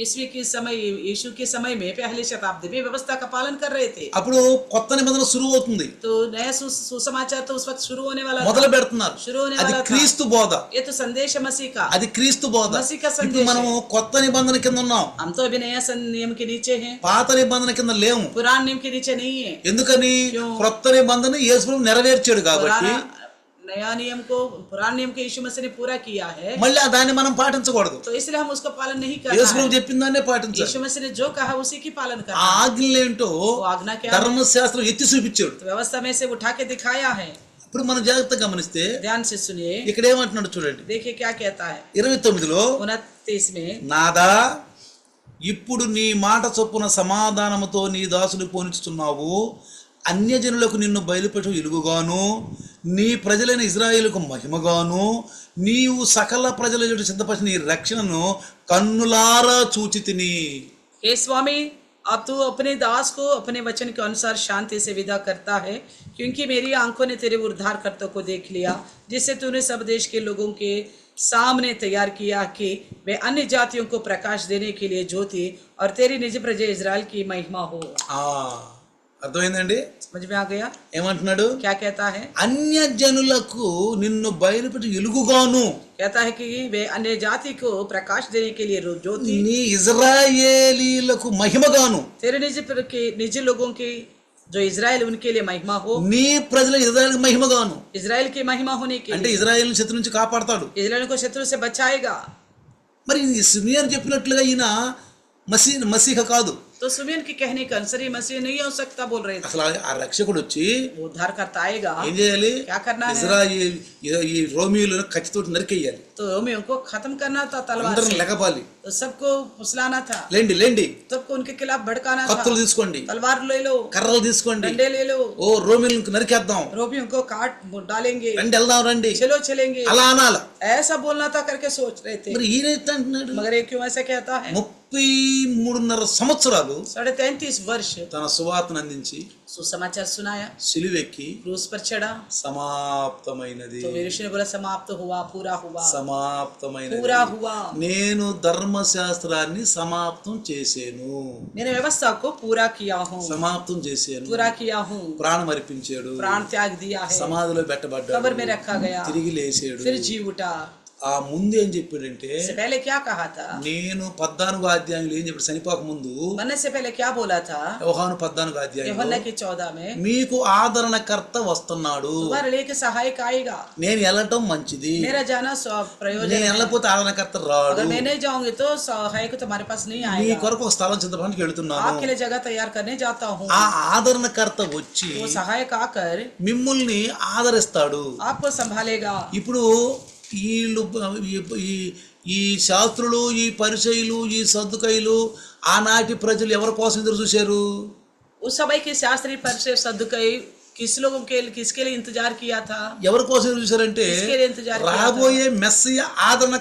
ईस्वी के समय, यीशु के समय में पहले शताब्दी में व्यवस्था का पालन कर रहे थे. అప్పుడు కొత్త నిబంధన शुरू అవుతుంది, तो नया सुसमाचार तो उस वक्त शुरू होने वाला మొదలు था. పెడుతున్నారు. शुरू होने అది वाला था. క్రీస్తు బోధ, ये तो संदेश है मसीह का. అది క్రీస్తు బోధ. मसीह का ఇప్పుడు संदेश మనము है. కొత్త నిబంధన కింద ఉన్నాం, हम तो अभी नया नियम के नीचे हैं, పాత నిబంధన కింద లేము. पुराने नियम के नीचे नहीं है. ఎందుకని? क्यों? కొత్త నిబంధన యేసు ప్రభు నెరవేర్చాడు కాబట్టి पुराना नया नियम को, पुराने नियम के यीशु मसीह ने पूरा किया है, మళ్ళీ దాన్ని మనం పాటించకూడదు. तो इसलिए हम उसका पालन नहीं యేసు करना ప్రభు है. చెప్పిన దాన్నే పాటించాలి. यीशु मसीह ने जो कहा उसी की पालन ఆ करना है. ఆజ్ఞలేంటో वो आज्ञा क्या है? ధర్మశాస్త్రం ఎత్తి చూపించాడు. तो व्यवस्था में से उठा के दिखाया है. ఇప్పుడు మనం జాగ్రత్తగా గమనిస్తే ध्यान से सुनिए, ఇక్కడ ఏమంటున్నాడు చూడండి. देखिए क्या कहता है 29లో 29 में. నాదా ఇప్పుడు నీ మాట చొప్పున సమాధానముతో నీ దాసుని పోనిస్తున్నావు, అన్యజనులకు నిన్ను బయలుపెట్టు వెలుగుగాను, నీ ప్రజలైన ఇజ్రాయేలుకు మహిమగాను, నీవు సకల ప్రజల ఎదుట సిద్ధపరిచిన నీ రక్షణను కన్నులారా చూచితిని. हे स्वामी, अब तू अपने दास को अपने वचन के अनुसार शांति से विदा करता है, क्योंकि मेरी आंखों ने तेरे उद्धारकर्ता को देख लिया, जिससे तूने सब देश के लोगों के सामने तैयार किया कि वे अन्य जातियों को प्रकाश देने के लिए ज्योति और तेरी निज प्रजा इजराइल की महिमा हो. అర్థమైందండి? समझ में आ गया ఏమంటున్నాడు? क्या कहता है? అన్యజనులకు నిన్ను బయలుపెట్టి వెలుగుగాను, कहता है कि वे अन्य जाति को प्रकाश देने के लिए ज्योति, నీ ఇజ్రాయేలీలకు మహిమగాను, तेरे निज लोगों की जो इजराइल उनके लिए महिमा हो, నీ ప్రజల ఇజ్రాయేల్ మహిమగాను. इजराइल की महिमा होने के అంటే लिए ఇజ్రాయేల్ శత్రు నుంచి కాపాడతాడు. इजराइल को शत्रु से बचाएगा. మరి సిమియోను చెప్పినట్లుగా ఈయన మసీహ కాదు. तो सुमियन के कहने के अनुसार ये मसीह नहीं हो सकता बोल रहे थे. అసలు ఆ రక్షకుడు వచ్చి वो उद्धार करता आएगा, ఏం చేయాలి? क्या करना है? ఇజ్రాయేల్ ఈ రోమియోలను కత్తితోటి నరికేయాలి, तो रोमियों को खत्म करना था तलवार అందరిని से, లెగపాలి. तो सबको फुसलाना था, లేండి లేండి, सबको उनके खिलाफ भड़काना కత్తులు था. తీసుకోండి, तलवार ले लो, కర్రలు తీసుకోండి, डंडे ले लो, ఓ రోమియోలను నరికేద్దాం, रोमियों को काट डालेंगे, రండి వెళ్దాం రండి, चलो चलेंगे, అలా అనాల. ऐसा बोलना था करके सोच रहे थे. మరి ఈయన ఎట్లా అంటున్నాడు? मगर ये क्यों ऐसा कहता है? 33.5 సంవత్సరాలు 33.5 वर्ष తన సువార్తను అందించి सुसमाचार सुनाया, సిలువెక్కి क्रूस पर चढ़ा, సమాప్తమైనది, तो यीशु ने बोला समाप्त हुआ, पूरा हुआ, సమాప్తమైనది. पूरा हुआ. నేను ధర్మశాస్త్రాన్ని సమాప్తం చేసేను, मैंने व्यवस्था को पूरा किया हूँ, సమాప్తం చేసేను. पूरा किया हूँ, ప్రాణం అర్పించాడు, प्राण त्याग दिया है, సమాధిలో పెట్టబడ్డాడు, कब्र में रखा गया, తిరిగి లేచాడు. फिर जी उठा. ఆ ముందు ఏం చెప్పాడంటే, इससे पहले क्या कहा था? నేను 14వ అధ్యాయంలో ఏం చెప్పాడు? చనిపోక ముందు मरने से पहले क्या बोला था? యోహాను 14వ అధ్యాయంలో यूहन्ना की 14 में మీకు ఆదరణకర్త వస్తున్నాడు, तुम्हारे लिए के सहायक आएगा. నేను వెళ్ళటం మంచిది, मेरा जाना प्रयोजन నేను है. వెళ్ళకపోతే ఆదరణకర్త రాడు, अगर मैं नहीं जाऊंगी तो सहायक तुम्हारे पास नहीं నీ आएगा. కొరకు ఒక స్థలం సిద్ధపడానికి వెళుతున్నాను. आपके लिए जगह तैयार करने जाता हूँ. ఆ ఆదరణకర్త వచ్చి वो सहायक आकर మిమ్ముల్ని ఆదరిస్తాడు. आपको संभालेगा. ఇప్పుడు వీళ్ళు ఈ శాస్త్రులు, ఈ పరిసయ్యులు, ఈ సద్దుకైలు ఆనాటి ప్రజలు ఎవరి కోసం ఎదురు చూశారు? उस समय के शास्त्री परिसेर सद्दुकई किसके लिए इंतजार किया था? ఎవరి కోసం ఎదురు చూశారంటే किसके लिए इंतजार किया था? రాబోయే మెస్సియా ఆదరణ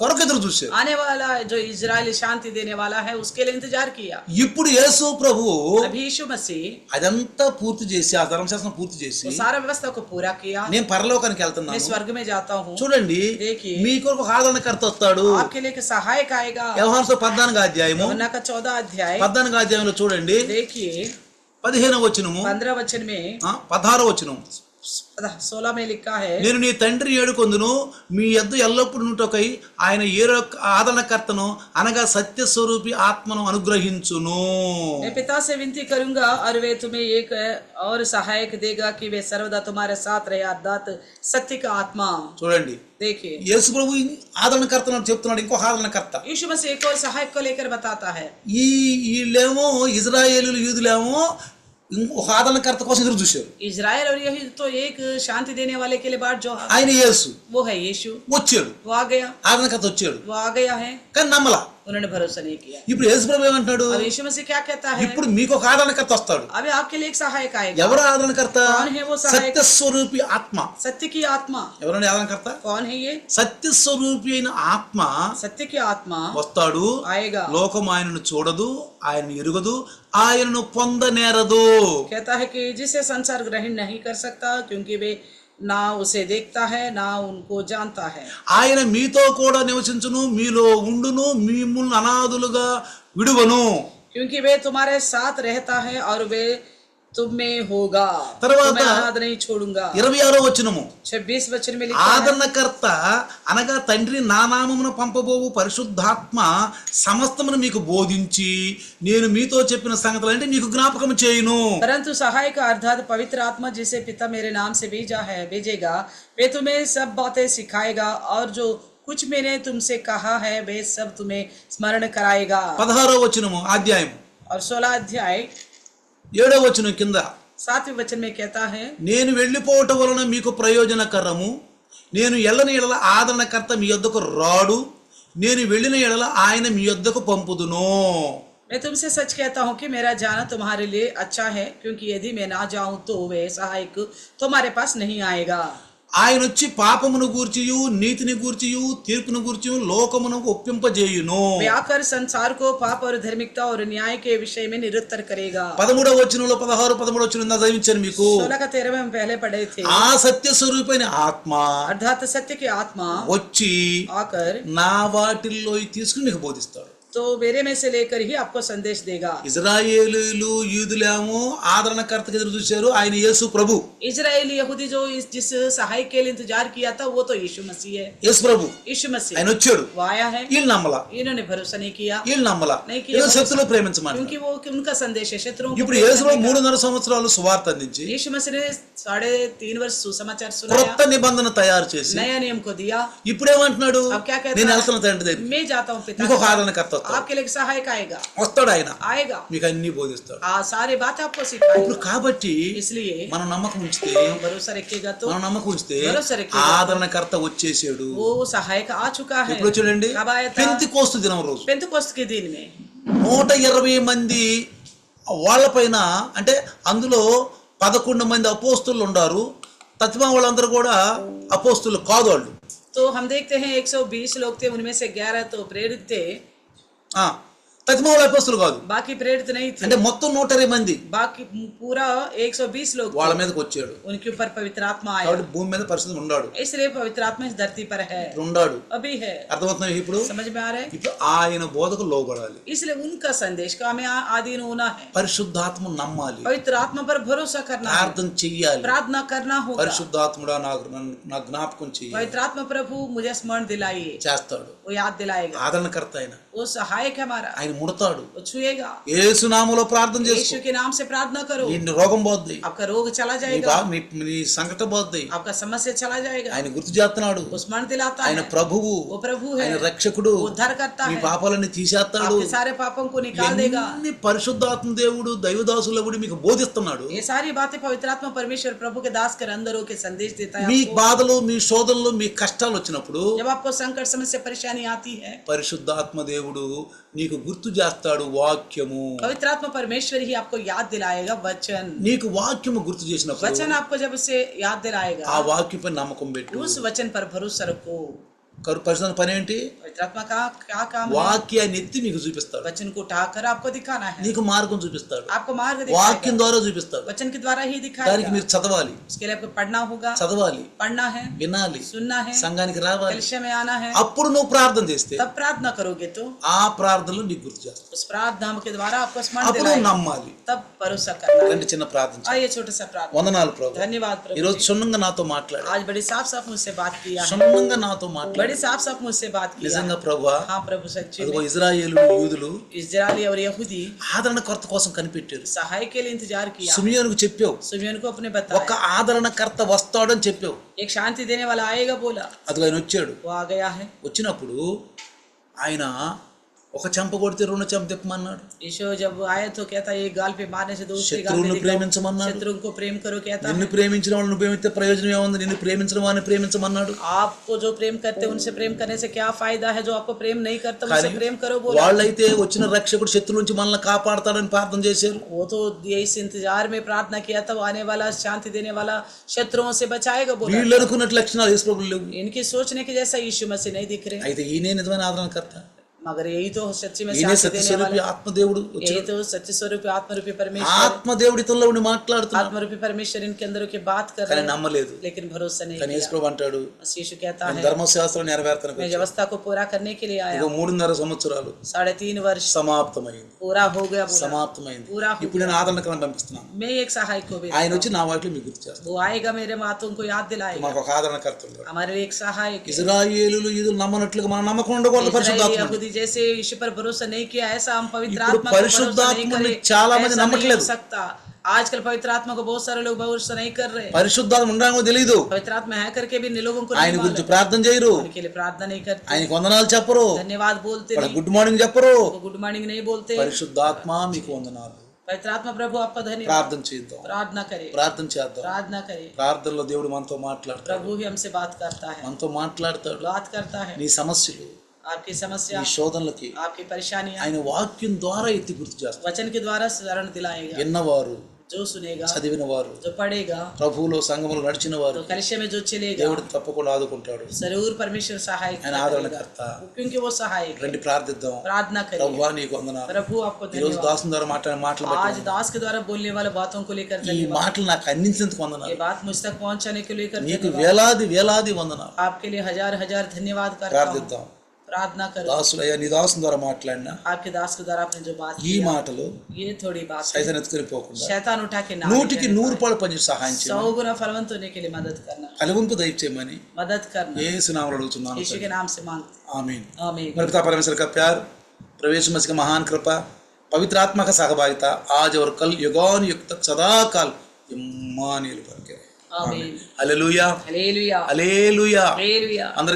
కొరకు ఎదురు చూశారు. आने वाला जो इजरायली शांति देने वाला है उसके लिए इंतजार किया. ఇప్పుడు యేసు ప్రభు अभी यीशु मसीह అదంతా పూర్తి చేసి ఆ ధర్మశాస్త్రం పూర్తి చేసి वो सारा व्यवस्था को पूरा किया. నేను పరలోకానికి मैं వెళ్తున్నాను. स्वर्ग में जाता हूँ. చూడండి देखिए, మీ కొరకు ఒక ఆదరణకర్త వస్తాడు. आपके लिए एक सहायक आएगा. యోహాను 14వ అధ్యాయము యోహన్నా का 14 अध्याय 14వ అధ్యాయంలో చూడండి देखिए 15వ వచనము 15 वचन में 16వ వచనం 16 में लिखा है, నేను నీ తండ్రి ఏడుకొందును మీ యొద్ద ఎల్లప్పుడు నుంటొకై ఆయన ఏరో ఆదరణకర్తను అనగా సత్యస్వరూపి ఆత్మను అనుగ్రహించును. मैं पिता से विनती करूंगा और वे तुम्हें एक और सहायक देगा कि वे सर्वदा तुम्हारे साथ रहे अर्थात सत्य का आत्मा. చూడండి देखिए యేసు ప్రభు ఆదరణకర్తను చెప్తున్నాడు. ఇంకో ఆదరణకర్త यीशु मसीह एक और सहायक को लेकर बताता है. వీళ్ళేమో ఇజ్రాయేలీలు యూదులేమో ఒక ఆదరణకర్త కోసం ఎదురు చూశారు. इजराइल और यही तो एक शांति देने वाले के लिए बाट जो ఆయన యేసు वो है यीशु. వచ్చాడు, वो आ गया, ఆదరణకర్త వచ్చాడు, वो आ गया है, కానీ నమ్మలా. उन्होंने भरोसा नहीं किया. ఇప్పుడు యేసు ప్రభు ఏమంటున్నాడు? अब यीशु मसीह क्या कहता है? ఇప్పుడు మీకు ఒక ఆదరణకర్త వస్తాడు. अभी आपके लिए एक सहायक आएगा. ఎవరు ఆదరణకర్త? कौन है वो सहायक? సత్యస్వరూపి ఆత్మ. सत्य की आत्मा. ఎవరండి ఆదరణకర్త? कौन है ये? సత్యస్వరూపి అయిన ఆత్మ सत्य की आत्मा వస్తాడు. आएगा. లోకం ఆయనను చూడదు, ఆయనను ఎరుగదు, ఆయనను పొందనేరదు. कहता है कि जिसे संसार ग्रहण नहीं कर सकता क्योंकि वे ना उसे देखता है ना उनको जानता है. ఆయన మీతో కూడా నివసించును, మీలో ఉండును, మిమ్ముల్ని అనాథులుగా విడువను. क्योंकि वे तुम्हारे साथ रहता है और वे तुम में होगा. తర్వాత तुम्हें अनाथ नहीं छोड़ूंगा. 26వ వచనము 26 वचन में लिखा है, ఆదరణకర్త అనగా తండ్రి నా నామమున పంపబోవు పరిశుద్ధాత్మ సమస్తమును మీకు బోధించి నేను మీతో చెప్పిన సంగతులంటే మీకు జ్ఞాపకం చేయును. परंतु सहायक अर्थात पवित्र आत्मा जिसे पिता मेरे नाम से भेजेगा वे तुम्हें सब बातें सिखाएगा और जो कुछ मैंने तुमसे कहा है वे सब तुम्हें स्मरण कराएगा. 16వ వచనము అధ్యాయం और 16 अध्याय 7వ వచనం కింద 7वें वचन में कहता है, నేను వెళ్ళిపోవటం వలన మీకు ప్రయోజనకరము, నేను ఎళ్ళని ఎడల ఆదరణకర్త మీ యొద్దకు రాడు, నేను వెళ్ళిన ఎడల ఆయన మీ యొద్దకు పంపుదును. मैं तुमसे सच कहता हूँ कि मेरा जाना तुम्हारे लिए अच्छा है क्योंकि यदि मैं ना जाऊं तो वे सहायक तुम्हारे पास नहीं आएगा. ఆయన వచ్చి పాపమును గూర్చియు నీతిని గూర్చియు తీర్పును గూర్చియు లోకమును ఒప్పింపజేయును. वे आकर संसार को पाप और धार्मिकता और न्याय के विषय में निरुत्तर करेगा. 13వ వచనంలో 16 13 వచనం చదివించాను మీకు. 16 का 13 में हम पहले पढ़े थे. ఆ సత్య స్వరూపైన ఆత్మ अर्थात सत्य की आत्मा వచ్చి आकर నా వాటిల్లో తీసుకుని మీకు బోధిస్తాడు. तो मेरे में से लेकर ही आपको संदेश देगा. ఇజ్రాయేలీలు యూదులేమో ఆదరణకర్తకు ఎదురు చూశారు, ఆయన యేసు ప్రభు. इजरायली यहूदी जो जिस सहायक के लिए इंतजार किया था वो तो यीशु मसीह है. యేసు ప్రభు यीशु मसीह ఆయన వచ్చాడు. वो आया है. వీళ్ళు నమ్మలా, इन्होंने भरोसा नहीं किया వీళ్ళు నమ్మలా. नहीं किया ఏదో శత్రులు ప్రేమించమని. क्योंकि वो उनका संदेश है शत्रुओं को ఇప్పుడు प्रेम యేసు करने का. 3.5 సంవత్సరాలు సువార్త అందించి यीशु मसीह ने 3.5 वर्ष सुसमाचार सुनाया, కొత్త నిబంధన తయారు చేసి नया नियम को दिया. ఇప్పుడేమంటున్నాడు? अब क्या कहता నేను है? వెళ్తున్న తండ్రి దగ్గర, मैं जाता हूँ पिता మీకు के ఒక पास. ఆదరణకర్త వస్తాడు. आपके लिए एक सहायक आएगा. వస్తాడు ఆయన आएगा. మీకు అన్ని బోధిస్తాడు. सारी बातें आपको सिखाएगा. ఇప్పుడు కాబట్టి इसलिए మనం నమ్మకం ఉంచితే भरोसा रखिएगा तो మనం నమ్మకం ఉంచితే భరోసా రఖియేగా. ఆదరణకర్త వచ్చేసాడు. वो सहायक आ चुका है. ఎప్పుడు వచ్చాడండి? कब आया था? పెంతెకోస్తు దినం రోజు पेंतुकोस्त के दिन में 120 మంది వాళ్ళపైన, అంటే అందులో 11 మంది అపోస్తులు ఉన్నారు. తత్మా వాళ్ళందరూ కూడా అపోస్తులు కాదు వాళ్ళు. तो हम देखते हैं 120 लोग थे, उनमें से 11 तो प्रेरित थे, తత్మా వాళ్ళ అపోస్తులు కాదు. बाकी प्रेरित नहीं थे. అంటే మొత్తం 120 మంది बाकी पूरा 120 लोग थे. వాళ్ళ మీదకి వచ్చాడు. उनके ऊपर पवित्र आत्मा आया. కాబట్టి భూమి మీద పరిస్థితి ఉన్నాడు, इसलिए पवित्र आत्मा इस धरती पर है, ఉన్నాడు. अभी है. అర్థమవుతుంది ఇప్పుడు? समझ में आ रहा है? ఇప్పుడు ఆయన బోధకు లోబడాలి. इसलिए उनका संदेश का हमें आधीन होना है. పరిశుద్ధాత్మ నమ్మాలి, पवित्र आत्मा पर भरोसा करना है, ప్రార్థన చెయ్యాలి. प्रार्थना करना होगा. పరిశుద్ధాత్ముడా నా జ్ఞాపకం చెయ్యాలి. पवित्र आत्मा प्रभु मुझे स्मरण दिलाइए, చేస్తాడు. वो याद दिलाएगा. ఆదరణకర్త ఆయన, वो सहायक है हमारा, ఆయన ముడతాడు. वो छुएगा. యేసు నామములో ప్రార్థన यीशु చేసుకో, के नाम से प्रार्थना करो, నీ రోగం పోద్ది, आपका रोग चला నీ जाएगा, నీ సంకట పోద్ది. आपका समस्या चला जाएगा. ఆయన గుర్తు చేస్తున్నాడు. वो स्मरण दिलाता ఆయన है, ప్రభువు, वो प्रभु है, ఆయన రక్షకుడు. वो उद्धार करता మీ है, పాపాలన్నీ తీసేస్తాడు. आपके सारे पापों को निकाल देगा. అన్ని పరిశుద్ధాత్మ దేవుడు దైవదాసులు మీకు బోధిస్తున్నాడు. ये सारी बातें पवित्र आत्मा परमेश्वर प्रभु के दास के अंदर होकर संदेश देता है మీ आपको. బాధలు, మీ శోధనలు, మీ కష్టాలు వచ్చినప్పుడు जब आपको संकट समस्या परेशानी आती है పరిశుద్ధాత్మ దేవుడు నీకు గుర్తు గుర్తు చేస్తాడు వాక్యము. पवित्र आत्मा परमेश्वर ही आपको याद दिलाएगा वचन। నీకు వాక్యము గుర్తు చేసినప్పుడు वचन आपको जब उसे याद दिलाएगा ఆ వాక్యంపై నమ్మకం పెట్టు. उस वचन पर भरोसा रखो। పరిశుద్ధ పని ఏంటి? पवित्र आत्मा का क्या काम है? వాక్యాన్ని ఎత్తి మీకు చూపిస్తాడు. वचन को उठाकर आपको दिखाना है, నీకు మార్గం చూపిస్తాడు. आपको मार्ग వాక్యం दिखाएगा, ద్వారా చూపిస్తాడు. वचन के द्वारा ही దానికి दिखाएगा। మీరు చదవాలి, उसके लिए आपको पढ़ना होगा, చదవాలి, पढ़ना है, వినాలి, सुनना है, సంఘానికి రావాలి. कलीसिया में आना है। అప్పుడు నువ్వు ప్రార్థన చేస్తే तब प्रार्थना करोगे तो ఆ ప్రార్థనలో నీకు గుర్తు చేస్తాడు. उस प्रार्थना के द्वारा आपको स्मरण అప్పుడు నువ్వు दिलाएगा, నమ్మాలి. तब भरोसा करना है। రెండు చిన్న ప్రార్థన చేయి. आइए छोटा सा प्रार्थना। వందనాలు ప్రభు. धन्यवाद प्रभु ఈరోజు जी। క్షుణ్ణంగా నాతో మాట్లాడు. आज बड़ी साफ साफ मुझसे बात किया है, క్షుణ్ణంగా నాతో మాట్లాడు. बड़ी साफ साफ मुझसे बात किया है। నిజంగా ప్రభువా, हाँ प्रभु, सच्ची అదిగో में ఇజ్రాయేలు యూదులు इस्राएली और यहूदी ఆదరణకర్త కోసం కనిపెట్టారు. सहाय के लिए इंतजार किया। సిమియోనుకు చెప్పావు, सुमियन को अपने ఒక बताया ఆదరణకర్త వస్తాడని చెప్పావు. एक शांति देने वाला आएगा बोला, అదిగో ఆయన వచ్చాడు. वो आ गया है। వచ్చినప్పుడు ఆయన ఒక చెంప కొడితే రెండు చెంప తిప్పమన్నాడు. यीशु जब आए तो कहता एक गाल पे मारने से दूसरी गाल శత్రువులను पे दिखाओ। ప్రేమించమన్నాడు. शत्रुओं को प्रेम करो कहता నిన్ను है। ప్రేమించిన వాళ్ళు నువ్వు ప్రేమిస్తే ప్రయోజనం ఏముంది? నిన్ను ప్రేమించిన వాడిని ప్రేమించమన్నాడు. आपको जो प्रेम करते हैं उनसे प्रेम करने से क्या फायदा है? जो आपको प्रेम नहीं करता उनसे కానీ प्रेम करो बोला। వాళ్ళైతే వచ్చిన రక్షకుడు శత్రువు నుంచి మనల్ని కాపాడతాడని ప్రార్థన చేశారు. वो तो इस इंतजार में प्रार्थना किया था, वो आने वाला शांति देने वाला शत्रुओं से बचाएगा बोला। వీళ్ళు అనుకున్నట్టు లక్షణాలు యేసు ప్రభువులో లేవు. इनकी सोचने के जैसा यीशु मसीह नहीं दिख रहे, అయితే ఈయనే నిజమైన ఆదరణకర్త. मगर यही तो सच्ची में ఈయనే शांति देने సత్యస్వరూపి वाला, ఆత్మదేవుడు यही వచ్చాడు. तो सच्ची स्वरूप आत्मरूपी परमेश्वर, ఆత్మదేవుడి ఇతరులో ఉండి మాట్లాడుతున్నాడు. आत्मरूपी परमेश्वर इनके अंदर के बात कर కానీ रहे हैं, నమ్మలేదు. लेकिन भरोसा नहीं కానీ యేసు किया। ప్రభు అంటాడు, यीशु कहता నేను है ధర్మశాస్త్రం నెరవేర్తానికి मैं వచ్చాను. व्यवस्था को पूरा करने के लिए आया ఇదిగో हूँ। 3.5 సంవత్సరాలు 3.5 वर्ष సమాప్తమైంది. पूरा हो गया बोला। సమాప్తమైంది. पूरा हो ఇప్పుడు నేను ఆదరణకరం పంపిస్తున్నాను. मैं एक सहायक को ఆయన भेजूंगा, వచ్చి నా వాటిలో మీకు గుర్తు చేస్తాను. वो आएगा मेरे बातों को याद दिलाएगा। మాకు ఒక ఆదరణకర్త ఉన్నాడు. हमारे लिए एक सहायक है। ఇజ్రాయేలులు యూదులు నమ్మనట్లుగా మన నమ్మకం ఉండకూడదు. इस्राएली పరిశుద్ధాత్మ यहूदी जैसे यीशु पर भरोसा नहीं किया, ऐसा हम पवित्र ఇప్పుడు आत्मा को भरोसा नहीं పరిశుద్ధాత్మని करें, చాలా మంది ऐसा नहीं నమ్మట్లేదు. हो सकता। आजकल पवित्र आत्मा को बहुत सारे लोग भरोसा नहीं कर रहे। పరిశుద్ధాత్మ ఉండడానికి తెలియదు. पवित्र आत्मा है करके भी लोगों को ఆయన नहीं గురించి मालूम, ప్రార్థన చేయరు. उनके लिए प्रार्थना नहीं करते, ఆయనకు వందనాలు చెప్పరు. धन्यवाद बोलते వాళ్ళ नहीं, గుడ్ మార్నింగ్ చెప్పరు. गुड मॉर्निंग नहीं बोलते। పరిశుద్ధాత్మ మీకు వందనాలు. पवित्र आत्मा प्रभु आपका धन्यवाद। ప్రార్థన చేద్దాం, प्रार्थना करे, ప్రార్థన చేద్దాం. प्रार्थना करे। ప్రార్థనలో దేవుడు మనతో మాట్లాడతాడు. प्रभु भी हमसे बात करता है, మనతో మాట్లాడతాడు. बात करता है। నీ సమస్యలు, आपकी समस्या, నీ శోధనలకి आपकी परेशानियां ఆయన వాక్యం ద్వారా ఎత్తి గుర్తు చేస్తాడు. वचन के द्वारा शरण दिलाएगा। విన్నవారు, जो सुनेगा, చదివిన వారు, जो पढ़ेगा, ప్రభువులో సంఘములో నడిచిన వారు तो कलिशे में जो चलेगा, దేవుడు తప్పకుండా ఆదుకుంటాడు. जरूर परमेश्वर सहायक ఆయన करेगा, ఆదరణకర్త. क्योंकि वो सहायक है। రండి ప్రార్థిద్దాం. प्रार्थना करिए। ప్రభువా నీకు వందనాలు. प्रभु आपको ఈరోజు धन्यवाद। దాసుని ద్వారా మాట్లాడిన మాటలు आज బట్టి दास के द्वारा बोलने वाले बातों को लेकर ఈ धन्यवाद। మాటలు నాకు అందించేందుకు ये వందనాలు. बात मुझ तक पहुंचाने को लेकर నీకు धन्यवाद। వేలాది వేలాది వందనాలు. आपके लिए हजार हजार धन्यवाद करता हूँ। ప్రార్థిద్దాం. प्रार्थना करो। దాసులయ్యా నీ దాసుని ద్వారా మాట్లాడిన आपके दास के द्वारा आपने जो बात ఈ की, మాటలు ये थोड़ी बात है, సైతం ఎత్తుకొని పోకుండా शैतान उठा के ना 100కి 100 పనిచేసి సహాయం 100 చేయమని, गुना फलवंत होने के लिए मदद करना, ఫలింపు దయచేయమని मदद करना, యేసు నామములో అడుగుతున్నాను. यीशु के नाम से मांगते आमीन. आमीन। मेरे पिता परमेश्वर का प्यार, प्रभु यीशु मसीह का महान कृपा, पवित्र आत्मा का सहभागिता आज और कल युगान युग तक सदा काल इम्मानुएल बन के रहे. आमीन। Hallelujah, hallelujah, hallelujah. हालेलुया। అందరికీ